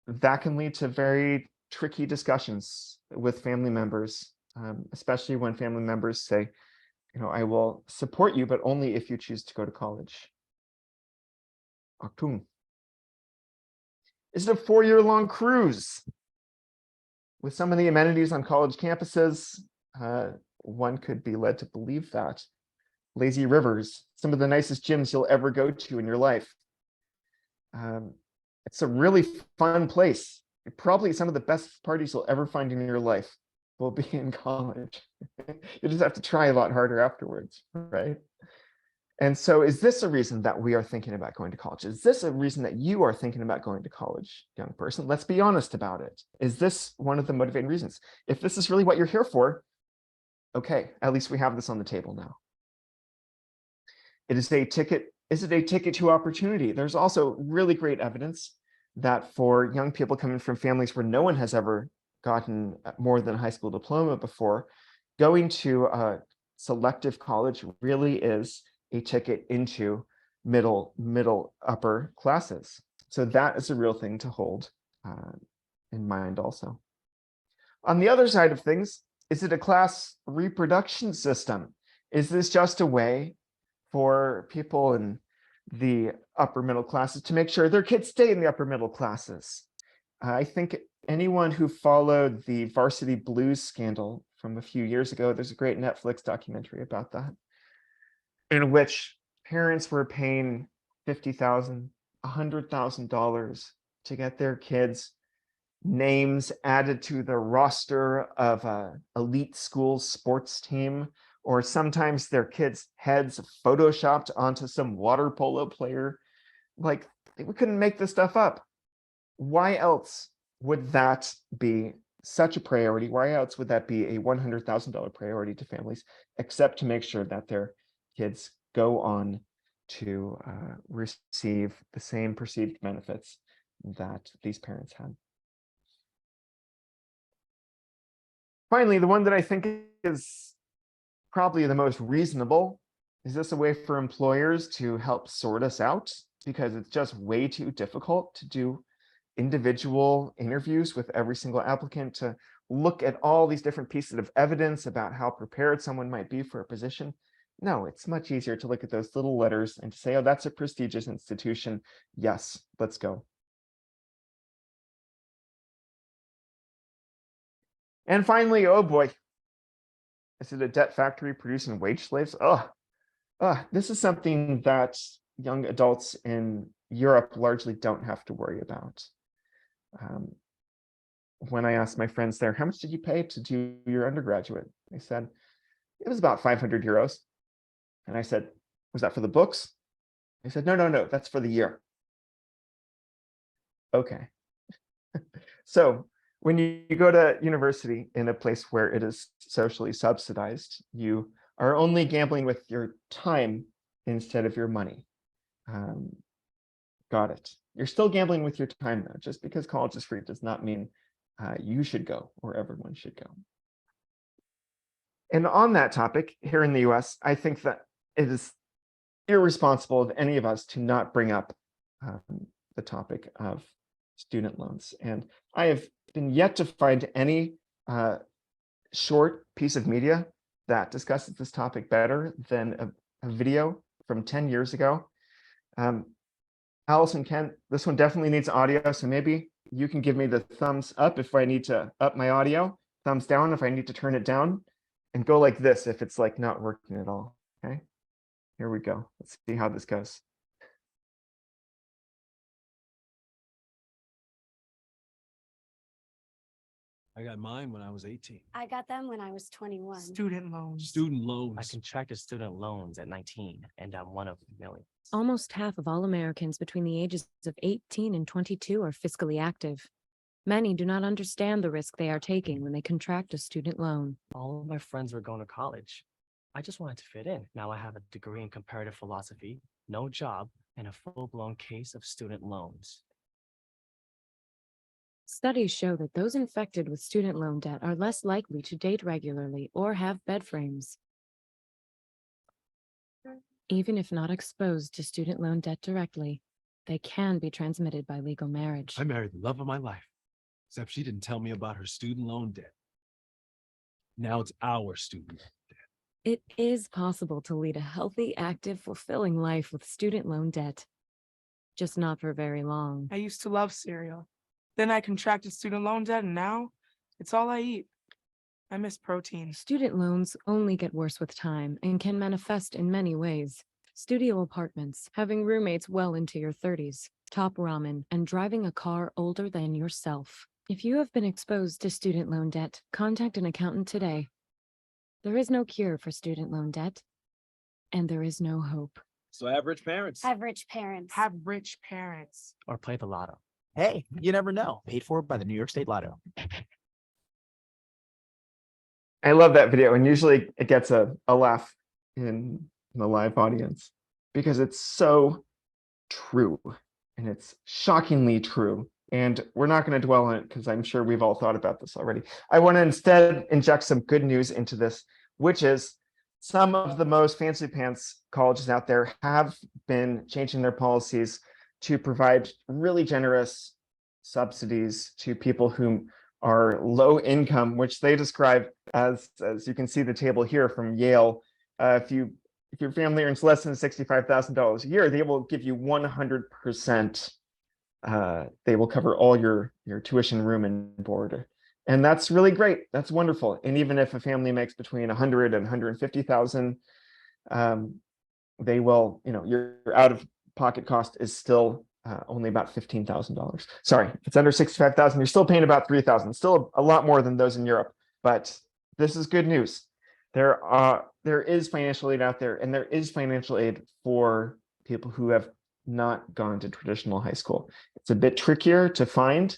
that can lead to very tricky discussions with family members, especially when family members say, you know, I will support you, but only if you choose to go to college. Achtung. Is it a 4-year-long cruise? With some of the amenities on college campuses, one could be led to believe that. Lazy rivers, some of the nicest gyms you'll ever go to in your life. It's a really fun place. Probably some of the best parties you'll ever find in your life will be in college. You just have to try a lot harder afterwards, right? And so is this a reason that we are thinking about going to college? Is this a reason that you are thinking about going to college, young person? Let's be honest about it. Is this one of the motivating reasons? If this is really what you're here for, okay, at least we have this on the table now. It is a ticket. Is it a ticket to opportunity? There's also really great evidence that for young people coming from families where no one has ever gotten more than a high school diploma before, going to a selective college really is a ticket into middle upper classes. So that is a real thing to hold in mind also. On the other side of things, is it a class reproduction system? Is this just a way for people in the upper middle classes to make sure their kids stay in the upper middle classes? I think anyone who followed the Varsity Blues scandal from a few years ago, there's a great Netflix documentary about that, in which parents were paying $50,000, $100,000 to get their kids' names added to the roster of an elite school sports team, or sometimes their kids' heads photoshopped onto some water polo player. Like, we couldn't make this stuff up. Why else would that be such a priority? Why else would that be a $100,000 priority to families, except to make sure that their kids go on to receive the same perceived benefits that these parents had? Finally, the one that I think is probably the most reasonable, is this a way for employers to help sort us out? Because it's just way too difficult to do individual interviews with every single applicant, to look at all these different pieces of evidence about how prepared someone might be for a position. No, it's much easier to look at those little letters and to say, oh, that's a prestigious institution. Yes, let's go. And finally, oh boy, is it a debt factory producing wage slaves? This is something that young adults in Europe largely don't have to worry about. When I asked my friends there, how much did you pay to do your undergraduate? They said, it was about 500 euros. And I said, was that for the books? They said, no, that's for the year. Okay. So when you go to university in a place where it is socially subsidized, you are only gambling with your time instead of your money. Got it. You're still gambling with your time though. Just because college is free does not mean you should go or everyone should go. And on that topic, here in the US, I think that it is irresponsible of any of us to not bring up the topic of student loans. And I have been yet to find any short piece of media that discusses this topic better than a video from 10 years ago. Allison, Ken, this one definitely needs audio, so maybe you can give me the thumbs up if I need to up my audio, thumbs down if I need to turn it down, and go like this if it's like not working at all. Okay, here we go. Let's see how this goes. I got mine when I was 18. I got them when I was 21. Student loans. Student loans. I contracted student loans at 19, and I'm one of millions. Almost half of all Americans between the ages of 18 and 22 are fiscally active. Many do not understand the risk they are taking when they contract a student loan. All of my friends were going to college. I just wanted to fit in. Now I have a degree in comparative philosophy, no job, and a full-blown case of student loans. Studies show that those infected with student loan debt are less likely to date regularly or have bed frames. Even if not exposed to student loan debt directly, they can be transmitted by legal marriage. I married the love of my life, except she didn't tell me about her student loan debt. Now it's our student loan debt. It is possible to lead a healthy, active, fulfilling life with student loan debt. Just not for very long. I used to love cereal. Then I contracted student loan debt, and now it's all I eat. I miss protein. Student loans only get worse with time and can manifest in many ways. Studio apartments, having roommates well into your 30s, top ramen, and driving a car older than yourself. If you have been exposed to student loan debt, contact an accountant today. There is no cure for student loan debt, and there is no hope. So I have rich parents. Have rich parents. Have rich parents. Or play the lotto. Hey, you never know. Paid for by the New York State Lotto. I love that video, and usually it gets a laugh in the live audience because it's so true, and it's shockingly true. And we're not going to dwell on it because I'm sure we've all thought about this already. I want to instead inject some good news into this, which is some of the most fancy pants colleges out there have been changing their policies to provide really generous subsidies to people who are low income, which they describe as you can see the table here from Yale. If your family earns less than $65,000 a year, they will give you 100%. They will cover all your tuition, room, and board. And that's really great. That's wonderful. And even if a family makes between 100 and 150,000, they will, your out-of-pocket cost is still only about $15,000. Sorry, if it's under 65,000, you're still paying about 3,000. Still a lot more than those in Europe, but this is good news. There is financial aid out there, and there is financial aid for people who have not gone to traditional high school. It's a bit trickier to find,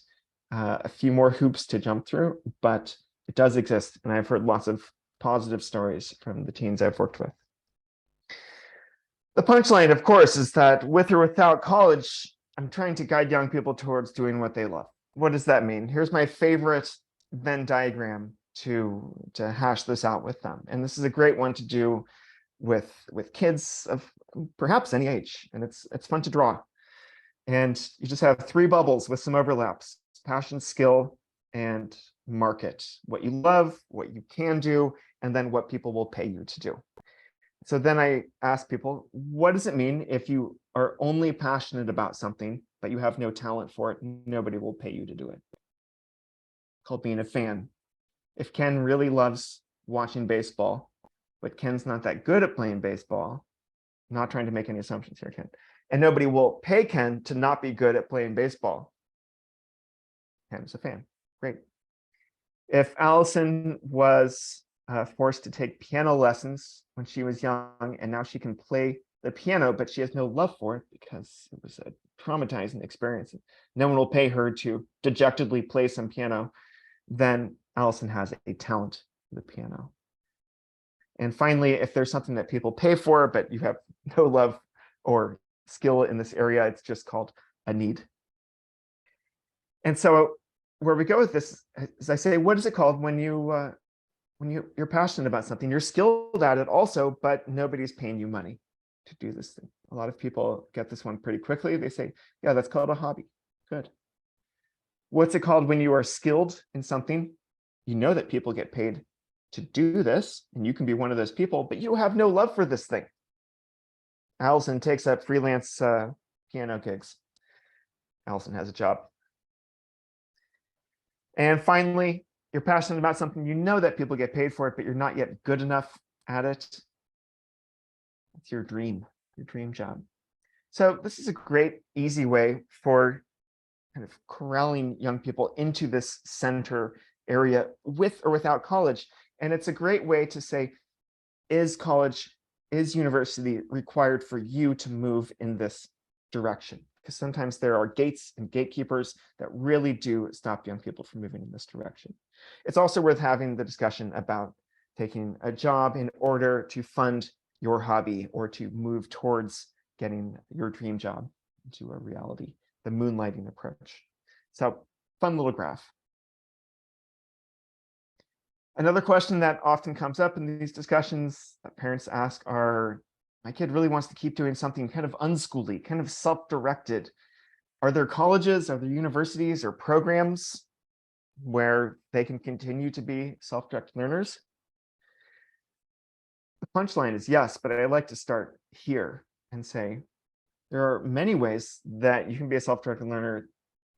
a few more hoops to jump through, but it does exist, and I've heard lots of positive stories from the teens I've worked with. The punchline, of course, is that with or without college, I'm trying to guide young people towards doing what they love. What does that mean? Here's my favorite Venn diagram to hash this out with them. And this is a great one to do with kids of perhaps any age. And it's fun to draw. And you just have three bubbles with some overlaps: passion, skill, and market. What you love, what you can do, and then what people will pay you to do. So then I ask people, what does it mean if you are only passionate about something, but you have no talent for it? Nobody will pay you to do it. Called being a fan. If Ken really loves watching baseball, but Ken's not that good at playing baseball, I'm not trying to make any assumptions here, Ken, and nobody will pay Ken to not be good at playing baseball, Ken's a fan. Great. If Allison was forced to take piano lessons when she was young, and now she can play the piano, but she has no love for it because it was a traumatizing experience. No one will pay her to dejectedly play some piano. Then Allison has a talent for the piano. And finally, if there's something that people pay for, but you have no love or skill in this area, it's just called a need. And so where we go with this is I say, what is it called when you're passionate about something? You're skilled at it also, but nobody's paying you money to do this thing. A lot of people get this one pretty quickly. They say, yeah, that's called a hobby. Good. What's it called when you are skilled in something? You know that people get paid to do this, and you can be one of those people, but you have no love for this thing. Allison takes up freelance piano gigs. Allison has a job. And finally, you're passionate about something, you know that people get paid for it, but you're not yet good enough at it. It's your dream job. So this is a great, easy way for kind of corralling young people into this center area with or without college. And it's a great way to say, is college, is university required for you to move in this direction? Because sometimes there are gates and gatekeepers that really do stop young people from moving in this direction. It's also worth having the discussion about taking a job in order to fund your hobby or to move towards getting your dream job into a reality, the moonlighting approach. So, fun little graph. Another question that often comes up in these discussions that parents ask are, my kid really wants to keep doing something kind of unschooly, kind of self-directed. Are there colleges, are there universities or programs where they can continue to be self-directed learners? The punchline is yes, but I'd like to start here and say, there are many ways that you can be a self-directed learner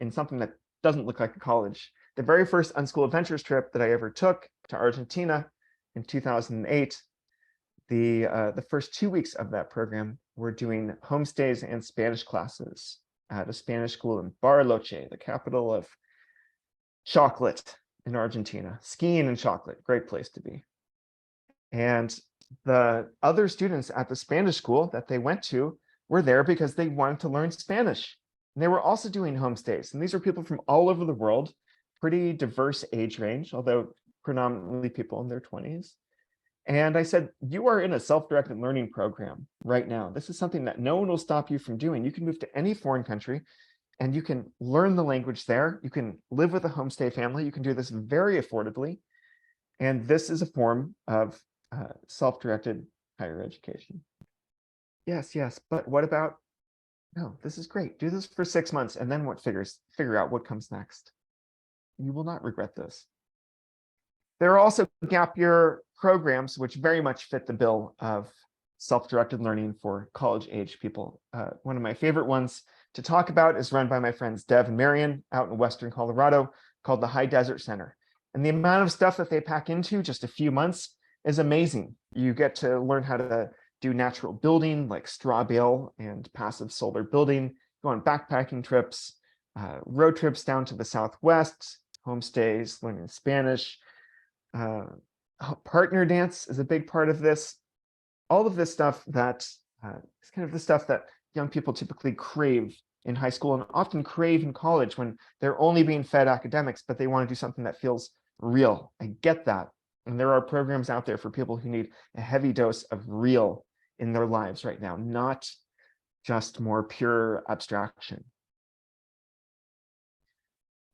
in something that doesn't look like a college. The very first Unschool Adventures trip that I ever took to Argentina in 2008, the first 2 weeks of that program were doing homestays and Spanish classes at a Spanish school in Bariloche, the capital of chocolate in Argentina. Skiing and chocolate, great place to be. And the other students at the Spanish school that they went to were there because they wanted to learn Spanish. And they were also doing homestays. And these are people from all over the world, pretty diverse age range, although predominantly people in their 20s. And I said, you are in a self-directed learning program right now. This is something that no one will stop you from doing. You can move to any foreign country and you can learn the language there. You can live with a homestay family. You can do this very affordably. And this is a form of self-directed higher education. Yes, but what about, no, this is great. Do this for 6 months and then figure out what comes next. You will not regret this. There are also gap year programs which very much fit the bill of self-directed learning for college-age people. One of my favorite ones to talk about is run by my friends Dev and Marion out in Western Colorado, called the High Desert Center. And the amount of stuff that they pack into just a few months is amazing. You get to learn how to do natural building like straw bale and passive solar building, go on backpacking trips, road trips down to the Southwest, homestays, learning Spanish. Partner dance is a big part of this. All of this stuff that is kind of the stuff that young people typically crave in high school and often crave in college when they're only being fed academics, but they want to do something that feels real. I get that. And there are programs out there for people who need a heavy dose of real in their lives right now, not just more pure abstraction.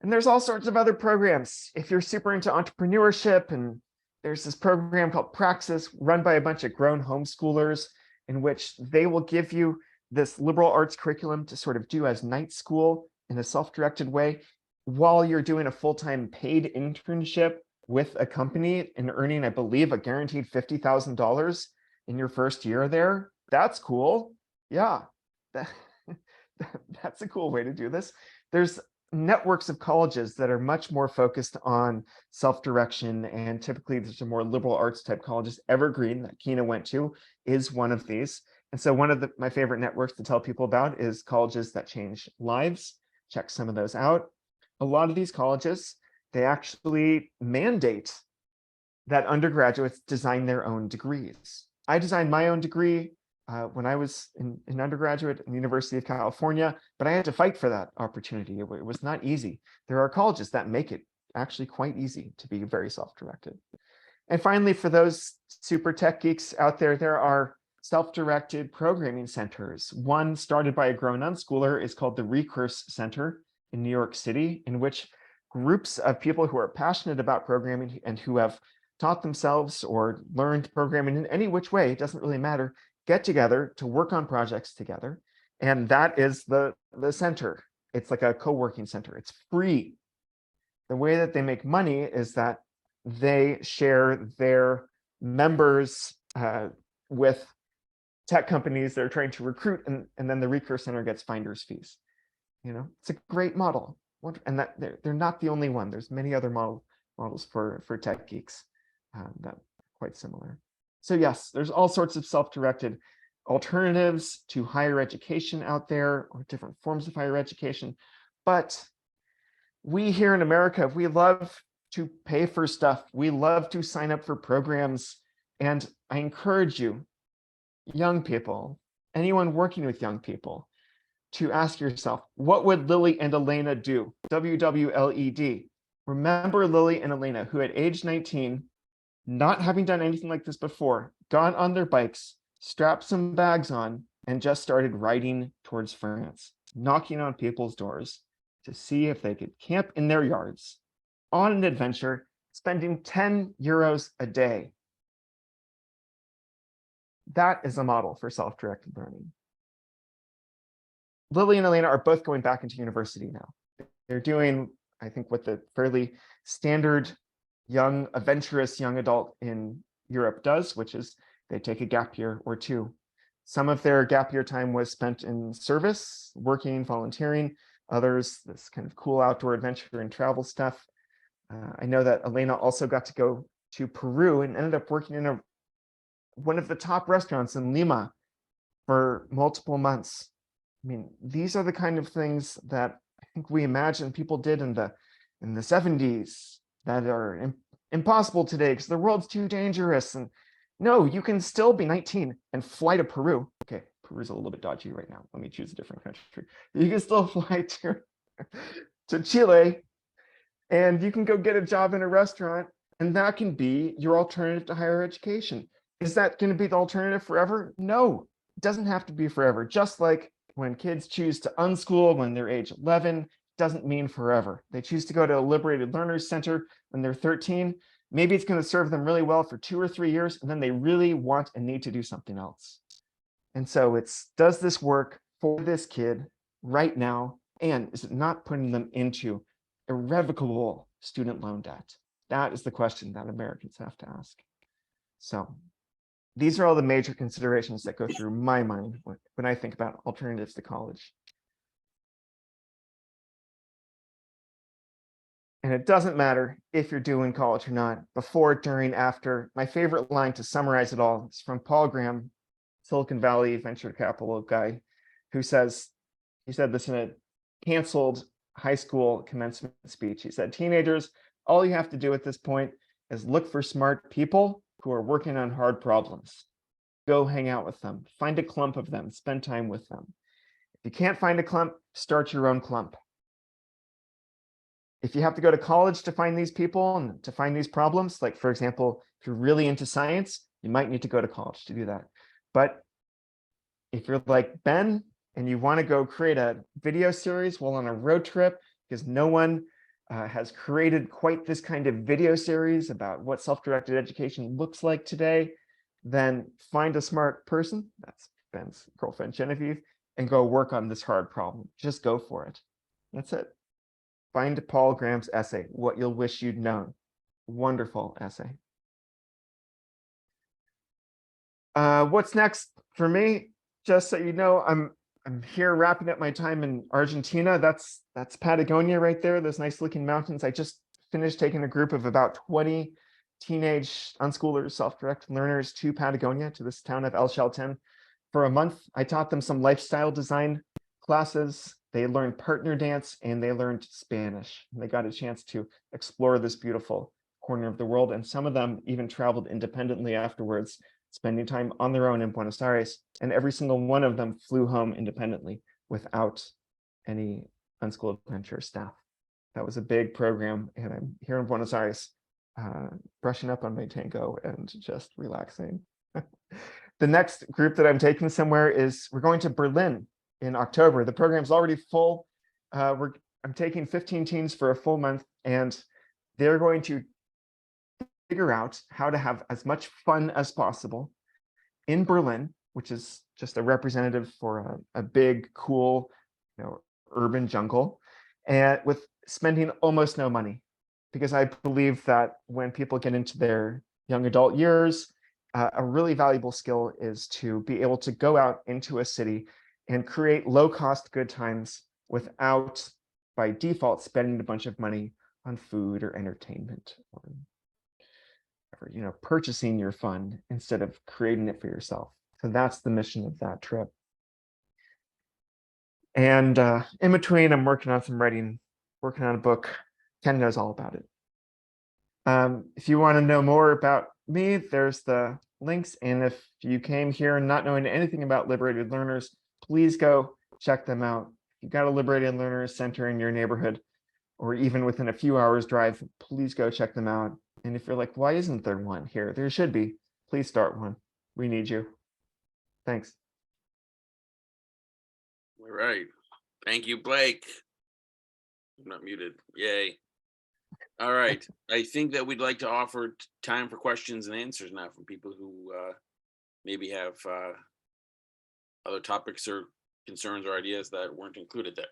And there's all sorts of other programs. If you're super into entrepreneurship, and there's this program called Praxis run by a bunch of grown homeschoolers in which they will give you this liberal arts curriculum to sort of do as night school in a self-directed way while you're doing a full-time paid internship with a company and earning, I believe, a guaranteed $50,000 in your first year there. That's cool. Yeah, that's a cool way to do this. There's networks of colleges that are much more focused on self-direction, and typically there's a more liberal arts type colleges. Evergreen, that Kina went to, is one of these. And so one of my favorite networks to tell people about is Colleges That Change Lives. Check some of those out. A lot of these colleges, they actually mandate that undergraduates design their own degrees. I designed my own degree when I was in undergraduate at the University of California, but I had to fight for that opportunity. It was not easy. There are colleges that make it actually quite easy to be very self-directed. And finally, for those super tech geeks out there, there are self-directed programming centers. One started by a grown unschooler is called the Recurse Center in New York City, in which groups of people who are passionate about programming and who have taught themselves or learned programming in any which way, it doesn't really matter, get together to work on projects together. And that is the center. It's like a co-working center. It's free the way that they make money is that they share their members with tech companies that are trying to recruit, and then the Recurve Center gets finder's fees. It's a great model. And that they're not the only one. There's many other models for tech geeks that are quite similar. So yes, there's all sorts of self-directed alternatives to higher education out there, or different forms of higher education. But we here in America, we love to pay for stuff. We love to sign up for programs. And I encourage you, young people, anyone working with young people, to ask yourself, what would Lily and Elena do? WWLED. Remember Lily and Elena, who at age 19, not having done anything like this before, got on their bikes, strapped some bags on, and just started riding towards France, knocking on people's doors to see if they could camp in their yards on an adventure, spending 10 euros a day. That is a model for self-directed learning. Lily and Elena are both going back into university now. They're doing, I think, what the fairly standard young, adventurous young adult in Europe does, which is they take a gap year or two. Some of their gap year time was spent in service, working, volunteering. Others, this kind of cool outdoor adventure and travel stuff. I know that Elena also got to go to Peru and ended up working in one of the top restaurants in Lima for multiple months. I mean, these are the kind of things that I think we imagine people did in the 70s that are impossible today because the world's too dangerous. And no, you can still be 19 and fly to Peru. Okay, Peru's a little bit dodgy right now. Let me choose a different country. You can still fly to Chile, and you can go get a job in a restaurant, and that can be your alternative to higher education. Is that going to be the alternative forever? No, it doesn't have to be forever. Just like when kids choose to unschool when they're age 11, doesn't mean forever. They choose to go to a liberated learners center when they're 13. Maybe it's going to serve them really well for 2 or 3 years, and then they really want and need to do something else. And so it's, does this work for this kid right now? And is it not putting them into irrevocable student loan debt? That is the question that Americans have to ask. So these are all the major considerations that go through my mind when I think about alternatives to college. And it doesn't matter if you're doing college or not, before, during, after. My favorite line to summarize it all is from Paul Graham, Silicon Valley venture capital guy, who says, he said this in a canceled high school commencement speech. He said, teenagers, all you have to do at this point is look for smart people who are working on hard problems. Go hang out with them, find a clump of them, spend time with them. If you can't find a clump, start your own clump. If you have to go to college to find these people and to find these problems, like for example, if you're really into science, you might need to go to college to do that. But if you're like Ben and you want to go create a video series while on a road trip, because no one has created quite this kind of video series about what self-directed education looks like today, then find a smart person, that's Ben's girlfriend Genevieve, and go work on this hard problem. Just go for it. That's it. Find Paul Graham's essay, What You'll Wish You'd Known. Wonderful essay. What's next for me? Just so you know, I'm here wrapping up my time in Argentina. That's Patagonia right there, those nice looking mountains. I just finished taking a group of about 20 teenage unschoolers, self-directed learners to Patagonia, to this town of El Chalten for a month. I taught them some lifestyle design classes. They learned partner dance and they learned Spanish. And they got a chance to explore this beautiful corner of the world. And some of them even traveled independently afterwards, spending time on their own in Buenos Aires. And every single one of them flew home independently without any unschooled adventure staff. That was a big program. And I'm here in Buenos Aires, brushing up on my tango and just relaxing. The next group that I'm taking somewhere is, we're going to Berlin in October. The program's already full. I'm taking 15 teens for a full month, and they're going to figure out how to have as much fun as possible in Berlin, which is just a representative for a big, cool, urban jungle, and with spending almost no money. because I believe that when people get into their young adult years, a really valuable skill is to be able to go out into a city and create low-cost good times without, by default, spending a bunch of money on food or entertainment, or purchasing your fun instead of creating it for yourself. So that's the mission of that trip. And in between, I'm working on some writing, working on a book. Ken knows all about it. If you want to know more about me, there's the links. And if you came here not knowing anything about Liberated Learners, please go check them out. If you've got a Liberated Learners Center in your neighborhood, or even within a few hours drive, please go check them out. And if you're like, why isn't there one here? There should be. Please start one. We need you. Thanks. All right. Thank you, Blake. I'm not muted. Yay. All right. I think that we'd like to offer time for questions and answers now from people who maybe have other topics or concerns or ideas that weren't included there.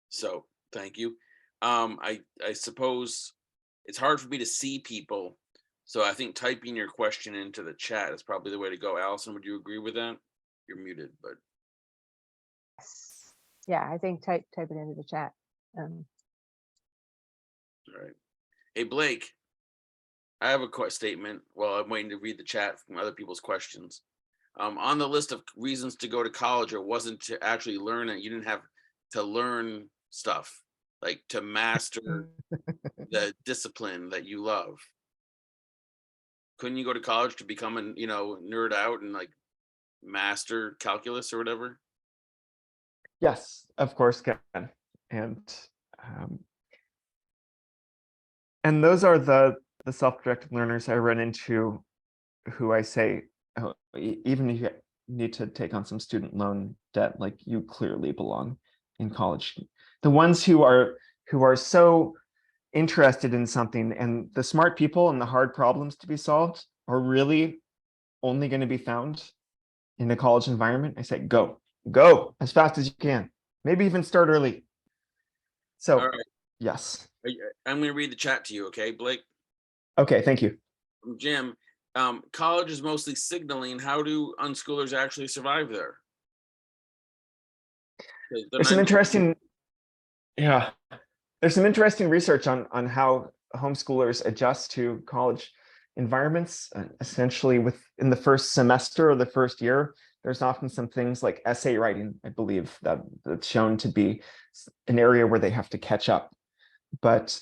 So thank you. I suppose it's hard for me to see people. So I think typing your question into the chat is probably the way to go. Allison, would you agree with that? You're muted, but. Yeah, I think type it into the chat. All right. Hey, Blake, I have a statement. Well, I'm waiting to read the chat from other people's questions. On the list of reasons to go to college, it wasn't to actually learn it. You didn't have to learn stuff, like to master the discipline that you love. Couldn't you go to college to become a, nerd out and like master calculus or whatever? Yes, of course, Ken. And those are the self-directed learners I run into, who I say, oh, even if you need to take on some student loan debt, like you clearly belong in college. The ones who are so interested in something, and the smart people and the hard problems to be solved are really only going to be found in a college environment. I say, go as fast as you can. Maybe even start early. So, all right. Yes. I'm going to read the chat to you, okay, Blake? Okay, thank you. From Jim, college is mostly signaling. How do unschoolers actually survive there? There's some interesting, there's some interesting research on how homeschoolers adjust to college environments. Essentially, within the first semester or the first year, there's often some things like essay writing, I believe, that's shown to be an area where they have to catch up. But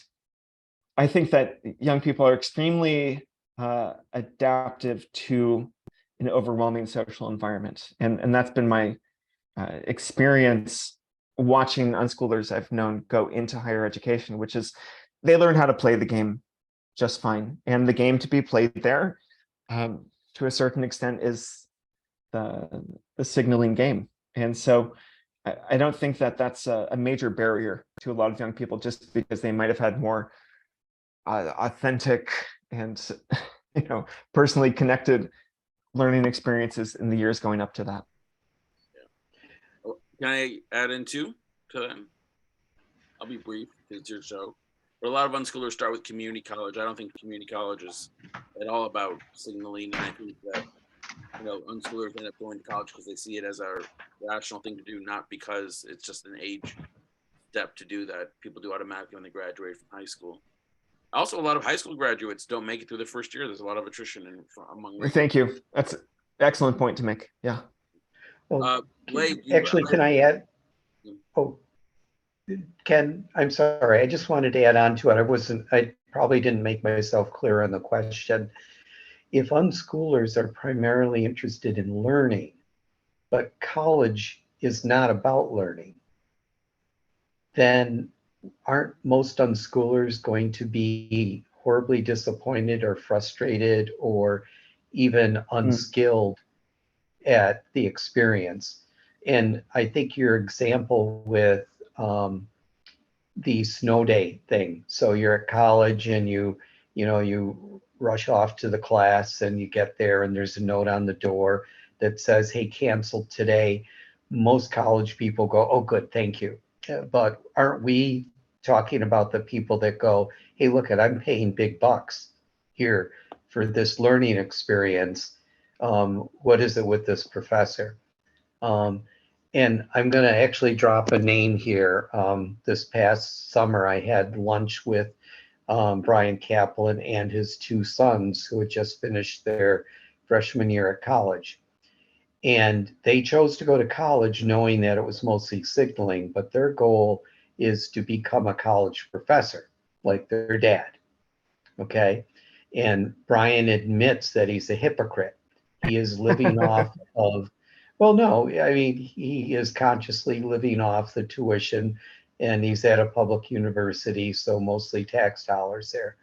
I think that young people are extremely adaptive to an overwhelming social environment. And that's been my experience watching unschoolers I've known go into higher education, which is they learn how to play the game just fine. And the game to be played there, to a certain extent, is the signaling game. And so I don't think that that's a major barrier to a lot of young people, just because they might have had more authentic and personally connected learning experiences in the years going up to that. Yeah. Can I add in to that? I'll be brief because it's your show. But a lot of unschoolers start with community college. I don't think community college is at all about signaling, and I think that unschoolers end up going to college because they see it as a rational thing to do, not because it's just an age step to do that. People do automatically when they graduate from high school. Also, a lot of high school graduates don't make it through the first year. There's a lot of attrition among. Thank you. That's an excellent point to make. Yeah. Well, Blake, actually, can I add? Oh, Ken, I'm sorry. I just wanted to add on to it. I probably didn't make myself clear on the question. If unschoolers are primarily interested in learning, but college is not about learning, then aren't most unschoolers going to be horribly disappointed or frustrated or even unskilled at the experience? And I think your example with the snow day thing. So you're at college and you rush off to the class and you get there and there's a note on the door that says, hey, canceled today. Most college people go, oh, good, thank you. But aren't we talking about the people that go, hey, look, I'm paying big bucks here for this learning experience. What is it with this professor? And I'm going to actually drop a name here. This past summer, I had lunch with Brian Kaplan and his two sons who had just finished their freshman year at college. And they chose to go to college knowing that it was mostly signaling, but their goal is to become a college professor, like their dad. Okay. And Brian admits that he's a hypocrite. He is living off of, well, no, I mean, he is consciously living off the tuition, and he's at a public university, so mostly tax dollars there.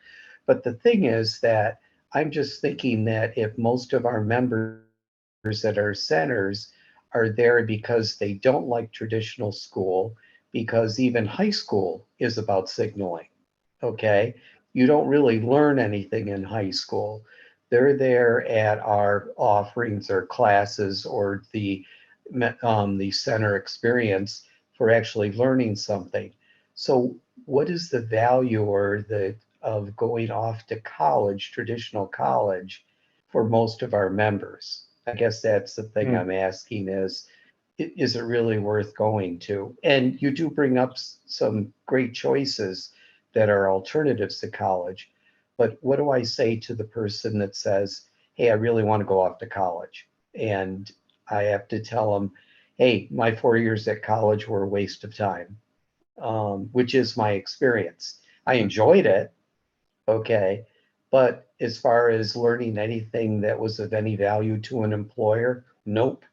But the thing is that I'm just thinking that if most of our members that are centers are there because they don't like traditional school, because even high school is about signaling, okay? You don't really learn anything in high school. They're there at our offerings or classes or the center experience for actually learning something. So what is the value or the of going off to college, traditional college, for most of our members? I guess that's the thing I'm asking is it really worth going to? And you do bring up some great choices that are alternatives to college. But what do I say to the person that says, hey, I really want to go off to college? And I have to tell them, hey, my 4 years at college were a waste of time, which is my experience. I enjoyed it, okay. But as far as learning anything that was of any value to an employer, nope.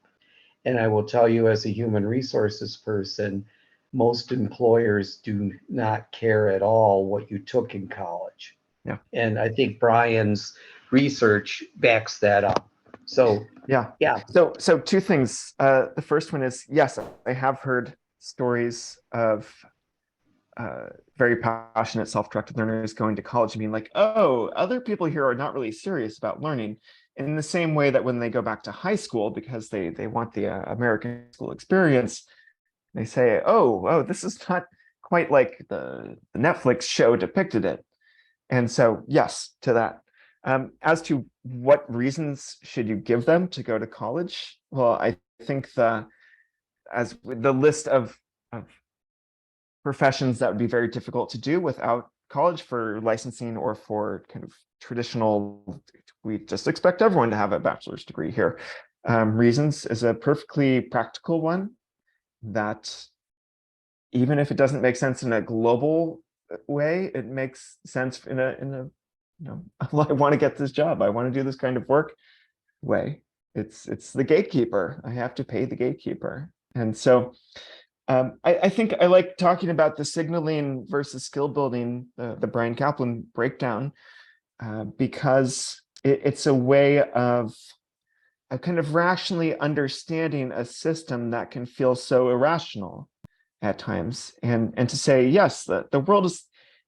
And I will tell you, as a human resources person, most employers do not care at all what you took in college. Yeah. And I think Brian's research backs that up. So Yeah. yeah. So two things. The first one is, yes, I have heard stories of very passionate self-directed learners going to college and being like, oh, other people here are not really serious about learning, in the same way that when they go back to high school because they want the American school experience, they say, oh, this is not quite like the Netflix show depicted it. And so, yes, to that. As to what reasons should you give them to go to college? Well, I think as with the list of professions that would be very difficult to do without college for licensing or for kind of traditional, we just expect everyone to have a bachelor's degree here. Reasons is a perfectly practical one that even if it doesn't make sense in a global way, it makes sense in a I want to get this job, I want to do this kind of work way. It's the gatekeeper. I have to pay the gatekeeper. And so I think I like talking about the signaling versus skill building, the Brian Kaplan breakdown, because it's a way of kind of rationally understanding a system that can feel so irrational at times, and to say, yes, the world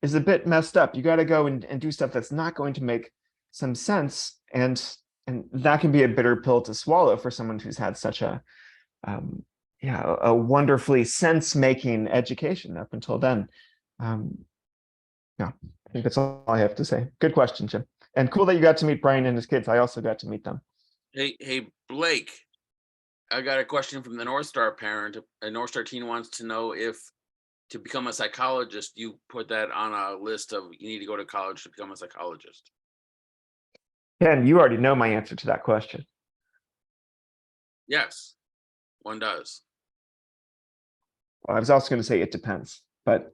is a bit messed up. You got to go and do stuff that's not going to make some sense, and that can be a bitter pill to swallow for someone who's had such a a wonderfully sense-making education up until then. Yeah, I think that's all I have to say. Good question, Jim. And cool that you got to meet Brian and his kids. I also got to meet them. Hey, Blake, I got a question from the North Star parent. A North Star teen wants to know if to become a psychologist, you put that on a list of you need to go to college to become a psychologist. Ken, you already know my answer to that question. Yes, one does. Well, I was also going to say it depends, but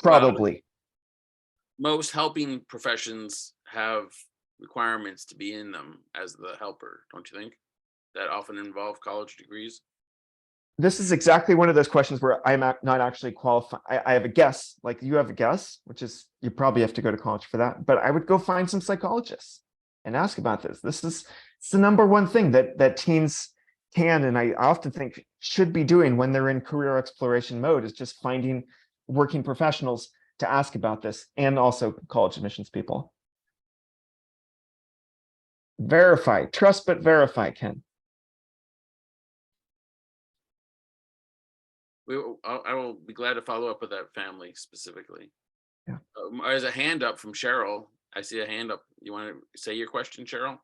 probably. Well, most helping professions have requirements to be in them as the helper, don't you think? That often involve college degrees. This is exactly one of those questions where I'm not actually qualified. I have a guess, like you have a guess, which is you probably have to go to college for that. But I would go find some psychologists and ask about this. It's the number one thing that teens can, and I often think should be doing when they're in career exploration mode, is just finding working professionals to ask about this, and also college admissions people. Verify, trust but verify, Ken. I will be glad to follow up with that family specifically. Yeah. There's a hand up from Cheryl. I see a hand up. You want to say your question, Cheryl?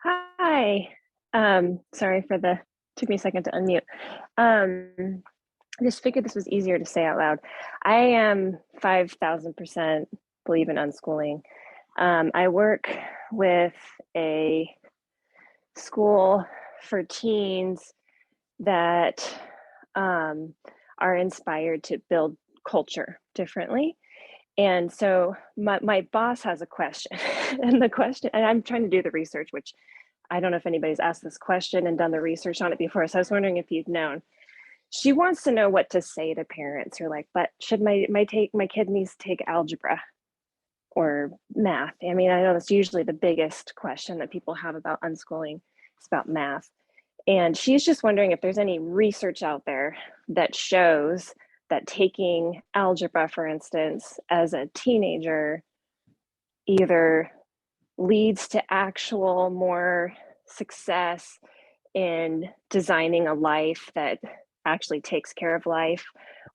Hi. Sorry for took me a second to unmute. I just figured this was easier to say out loud. I am 5,000% believe in unschooling. I work with a school for teens that are inspired to build culture differently. And so my boss has a question, and I'm trying to do the research, which I don't know if anybody's asked this question and done the research on it before. So I was wondering if you've known. She wants to know what to say to parents who are like, but should my kid needs to take algebra or math? I mean, I know that's usually the biggest question that people have about unschooling. It's about math. And she's just wondering if there's any research out there that shows that taking algebra, for instance, as a teenager either leads to actual more success in designing a life that actually takes care of life,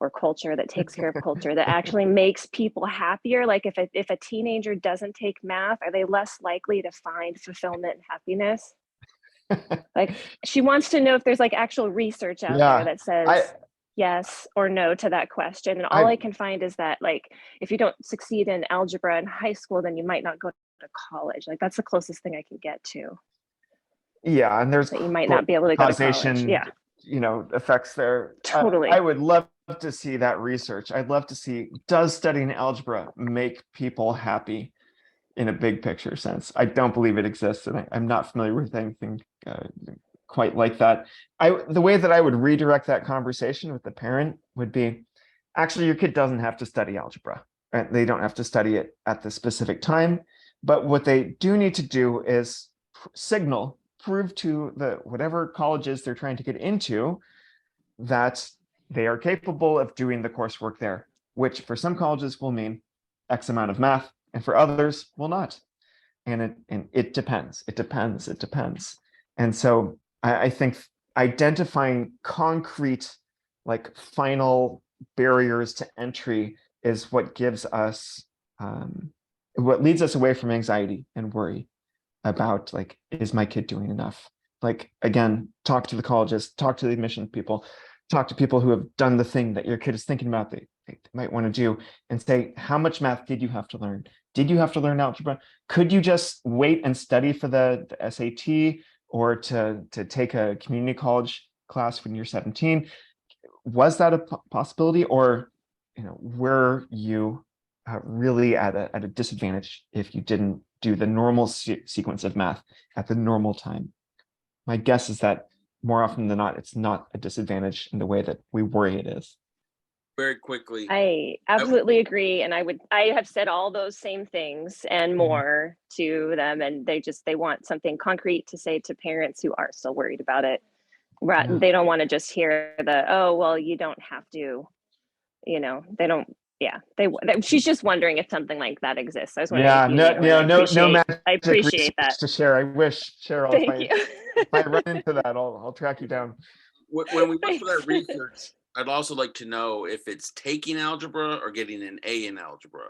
or culture that takes care of culture, that actually makes people happier. Like if a teenager doesn't take math, are they less likely to find fulfillment and happiness? Like, she wants to know if there's like actual research out there that says yes or no to that question. And all I can find is that, like, if you don't succeed in algebra in high school, then you might not go to college. Like, that's the closest thing I can get to. Yeah, and there's that you might not be able to go to college. causation, Yeah, effects there. Totally. I would love to see that research. I'd love to see, does studying algebra make people happy in a big picture sense? I don't believe it exists, and I'm not familiar with anything quite like that. The way that I would redirect that conversation with the parent would be, actually, your kid doesn't have to study algebra. Right? They don't have to study it at the specific time, but what they do need to do is prove to whatever colleges they're trying to get into that they are capable of doing the coursework there, which for some colleges will mean X amount of math, and for others will not. And it depends. It depends. And so I think identifying concrete, like, final barriers to entry is what gives us, what leads us away from anxiety and worry about, like, is my kid doing enough? Like, again, talk to the colleges, talk to the admission people, talk to people who have done the thing that your kid is thinking about they might want to do, and say, how much math did you have to learn? Did you have to learn algebra? Could you just wait and study for the SAT, or to take a community college class when you're 17? Was that a possibility? Or were you really at a disadvantage if you didn't do the normal sequence of math at the normal time? My guess is that more often than not, it's not a disadvantage in the way that we worry it is. Very quickly. I absolutely agree. And I have said all those same things and more to them. And they want something concrete to say to parents who are still worried about it. They don't want to just hear oh, well, you don't have to, they don't. Yeah, she's just wondering if something like that exists. I was wondering. No I appreciate that to share. I wish, Cheryl, if I run into that, I'll track you down. When we look for that research, I'd also like to know if it's taking algebra or getting an A in algebra,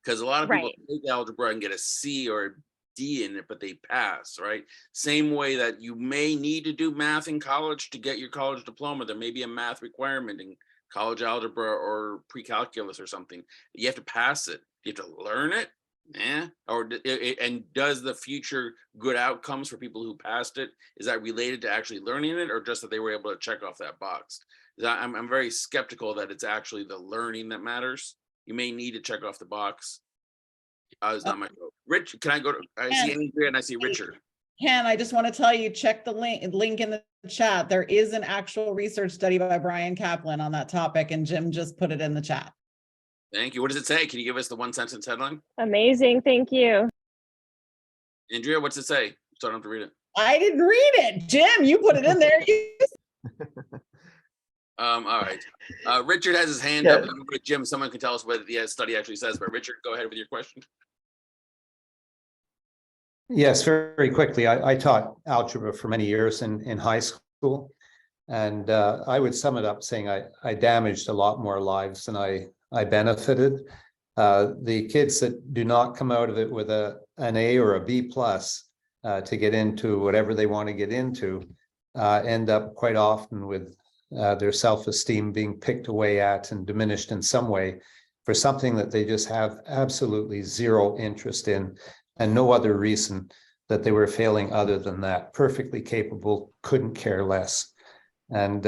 because a lot of people take algebra and get a C or a D in it, but they pass, right? Same way that you may need to do math in college to get your college diploma. There may be a math requirement in college algebra or pre-calculus or something. You have to pass it. You have to learn it. And does the future good outcomes for people who passed it, is that related to actually learning it, or just that they were able to check off that box? I'm very skeptical that it's actually the learning that matters. You may need to check off the box. It's not my vote. Rich, can I go to? I see Andrea and I see Richard. Ken, I just want to tell you, check the link in the chat. There is an actual research study by Brian Kaplan on that topic, and Jim just put it in the chat. Thank you. What does it say? Can you give us the one sentence headline? Amazing. Thank you. Andrea, what's it say? So I don't have to read it. I didn't read it. Jim, you put it in there. All right. Richard has his hand up. Jim, someone can tell us what the study actually says, but Richard, go ahead with your question. Yes, very quickly. I taught algebra for many years in high school. And I would sum it up saying I damaged a lot more lives than I benefited. The kids that do not come out of it with an A or a B plus to get into whatever they want to get into end up quite often with their self-esteem being picked away at and diminished in some way for something that they just have absolutely zero interest in, and no other reason that they were failing other than that. Perfectly capable, couldn't care less. And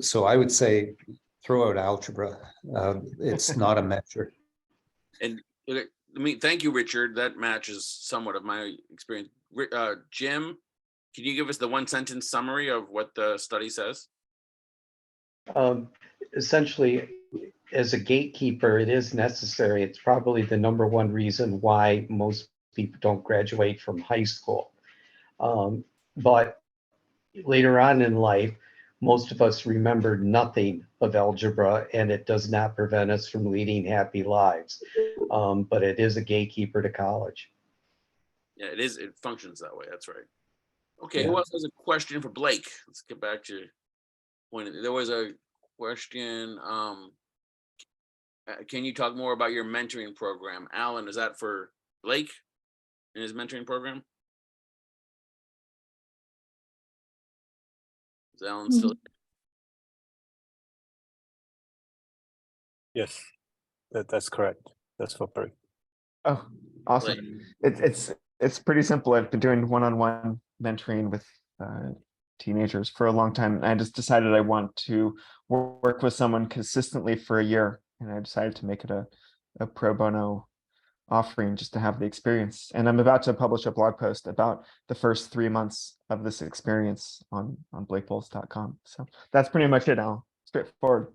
so I would say throw out algebra. It's not a measure. And I mean, thank you, Richard. That matches somewhat of my experience. Jim, can you give us the one sentence summary of what the study says? Essentially, as a gatekeeper, it is necessary. It's probably the number one reason why most people don't graduate from high school. But later on in life, most of us remember nothing of algebra, and it does not prevent us from leading happy lives. But it is a gatekeeper to college. Yeah, it is. It functions that way. That's right. Okay, Yeah. who else has a question for Blake? Let's get back to point. There was a question. Can you talk more about your mentoring program? Alan, is that for Blake in his mentoring program? Is Alan still? Yes, that's correct. That's for free. Oh, awesome. It's pretty simple. I've been doing one-on-one mentoring with teenagers for a long time. And I just decided I want to work with someone consistently for a year. And I decided to make it a pro bono offering just to have the experience. And I'm about to publish a blog post about the first 3 months of this experience on blakeboles.com. So that's pretty much it, Al. Straightforward.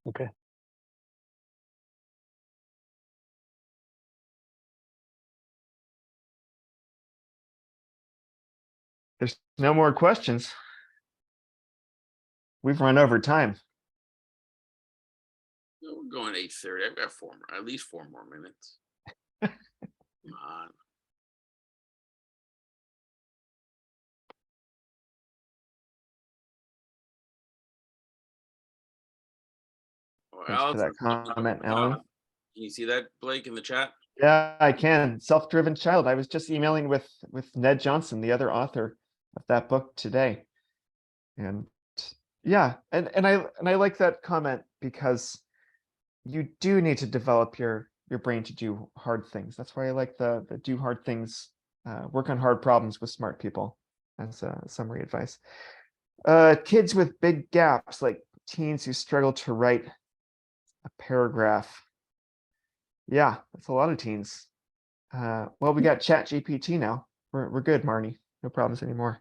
Okay. There's no more questions. We've run over time. No, we're going 8:30. I've got at least 4 more minutes. Come on. Thanks for that comment, Alan. Can you see that, Blake, in the chat? Yeah, I can. Self-driven child. I was just emailing with Ned Johnson, the other author of that book today. And yeah, and I like that comment because you do need to develop your brain to do hard things. That's why I like the do hard things, work on hard problems with smart people as summary advice. Kids with big gaps, like teens who struggle to write a paragraph. Yeah, that's a lot of teens. Well, we got Chat GPT now. We're good, Marnie. No problems anymore.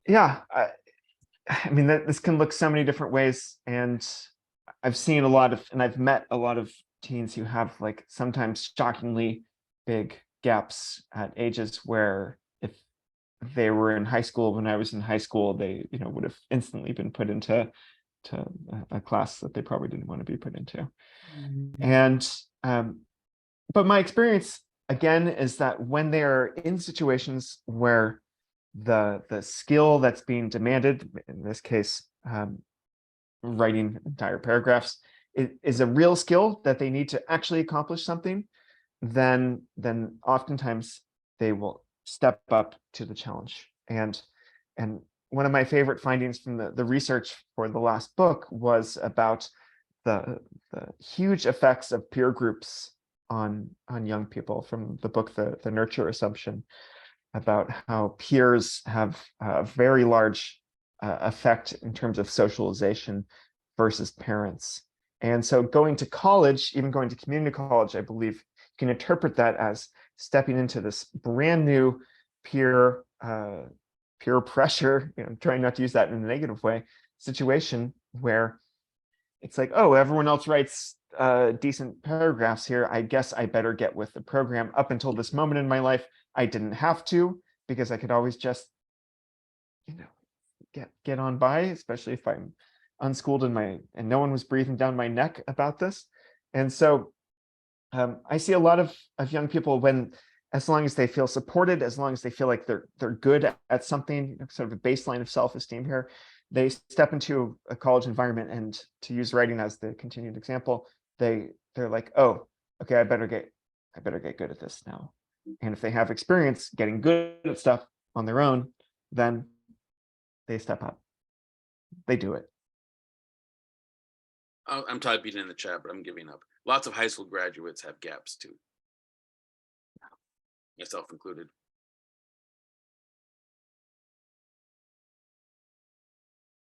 Yeah, I mean, this can look so many different ways, and I've seen a lot of, and I've met a lot of teens who have like sometimes shockingly big gaps at ages where if they were in high school when I was in high school, they would have instantly been put into a class that they probably didn't want to be put into. And but my experience again is that when they're in situations where the skill that's being demanded, in this case writing entire paragraphs, is a real skill that they need to actually accomplish something, then oftentimes they will step up to the challenge. And one of my favorite findings from the research for the last book was about the huge effects of peer groups on young people, from the book the Nurture Assumption, about how peers have a very large effect in terms of socialization versus parents. And so going to college, even going to community college, I believe you can interpret that as stepping into this brand new peer pressure, trying not to use that in a negative way, situation where it's like, oh, everyone else writes decent paragraphs here. I guess I better get with the program. Up until this moment in my life, I didn't have to, because I could always just, get on by, especially if I'm unschooled and no one was breathing down my neck about this. And so I see a lot of young people when, as long as they feel supported, as long as they feel like they're good at something, sort of a baseline of self-esteem here, they step into a college environment, and to use writing as the continued example, they're like, oh, okay, I better get good at this now. And if they have experience getting good at stuff on their own, then they step up. They do it. I'm typing in the chat, but I'm giving up. Lots of high school graduates have gaps too, myself included.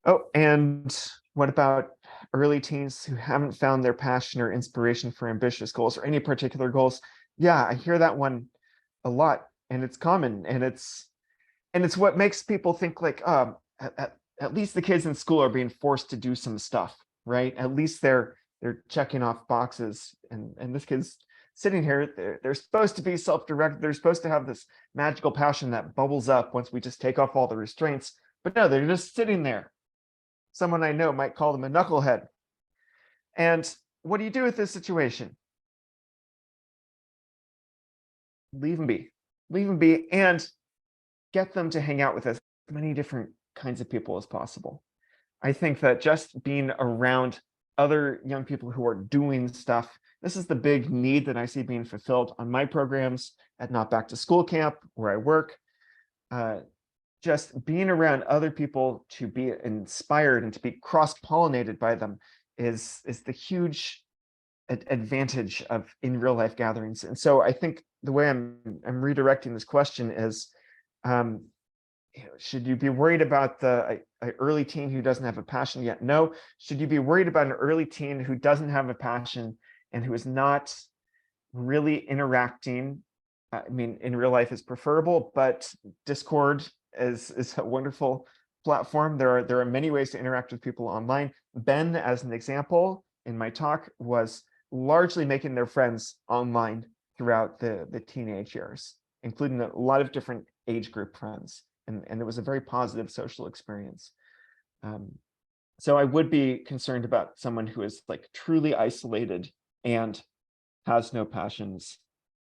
Oh, and what about early teens who haven't found their passion or inspiration for ambitious goals or any particular goals? Yeah, I hear that one a lot, and it's common, and it's what makes people think like, at least the kids in school are being forced to do some stuff, right? At least they're checking off boxes, and this kid's sitting here, they're supposed to be self-directed, they're supposed to have this magical passion that bubbles up once we just take off all the restraints, but no, they're just sitting there. Someone I know might call them a knucklehead. And what do you do with this situation? Leave them be. Leave them be, and get them to hang out with as many different kinds of people as possible. I think that just being around other young people who are doing stuff, this is the big need that I see being fulfilled on my programs at Not Back to School Camp, where I work. Just being around other people to be inspired and to be cross-pollinated by them is the huge advantage of in real life gatherings. And so I think the way I'm redirecting this question is, should you be worried about the early teen who doesn't have a passion yet? No. Should you be worried about an early teen who doesn't have a passion and who is not really interacting? I mean, in real life is preferable, but Discord is a wonderful platform. There are many ways to interact with people online. Ben, as an example, in my talk, was largely making their friends online throughout the teenage years, including a lot of different age group friends. And it was a very positive social experience. So I would be concerned about someone who is like truly isolated and has no passions.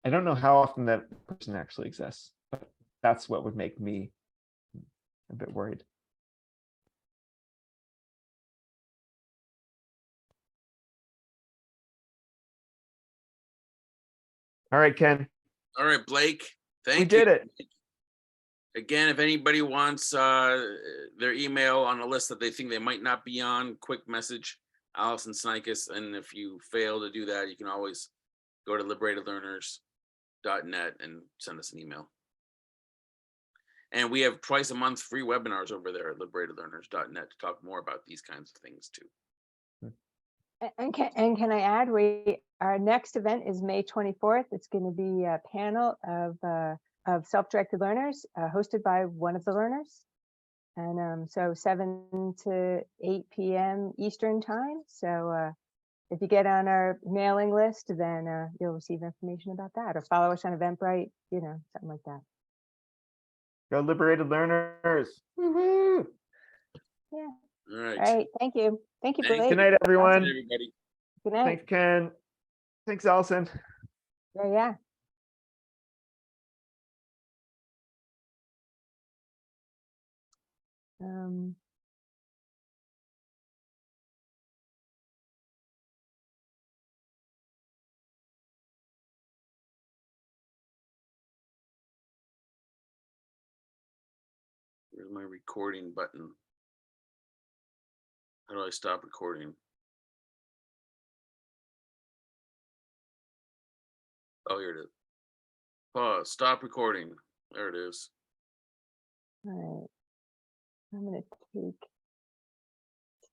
I don't know how often that person actually exists, but that's what would make me a bit worried. All right, Ken. All right, Blake. Thank you. We did it. Again, if anybody wants their email on a list that they think they might not be on, quick message Allison Snikes. And if you fail to do that, you can always go to liberatedlearners.net and send us an email. And we have twice a month free webinars over there at liberatedlearners.net to talk more about these kinds of things too. And can I add, our next event is May 24th. It's going to be a panel of self-directed learners hosted by one of the learners. And so 7 to 8 p.m. Eastern time. So if you get on our mailing list, then you'll receive information about that, or follow us on Eventbrite, something like that. Go Liberated Learners. Woo-hoo. Yeah. All right. All right. Thank you. Thank you, Blake. Good night, everyone. Everybody. Good night. Thanks, Ken. Thanks, Allison. Yeah. Where's my recording button? How do I stop recording? Oh, here it is. Pause. Stop recording. There it is. All right. I'm going to take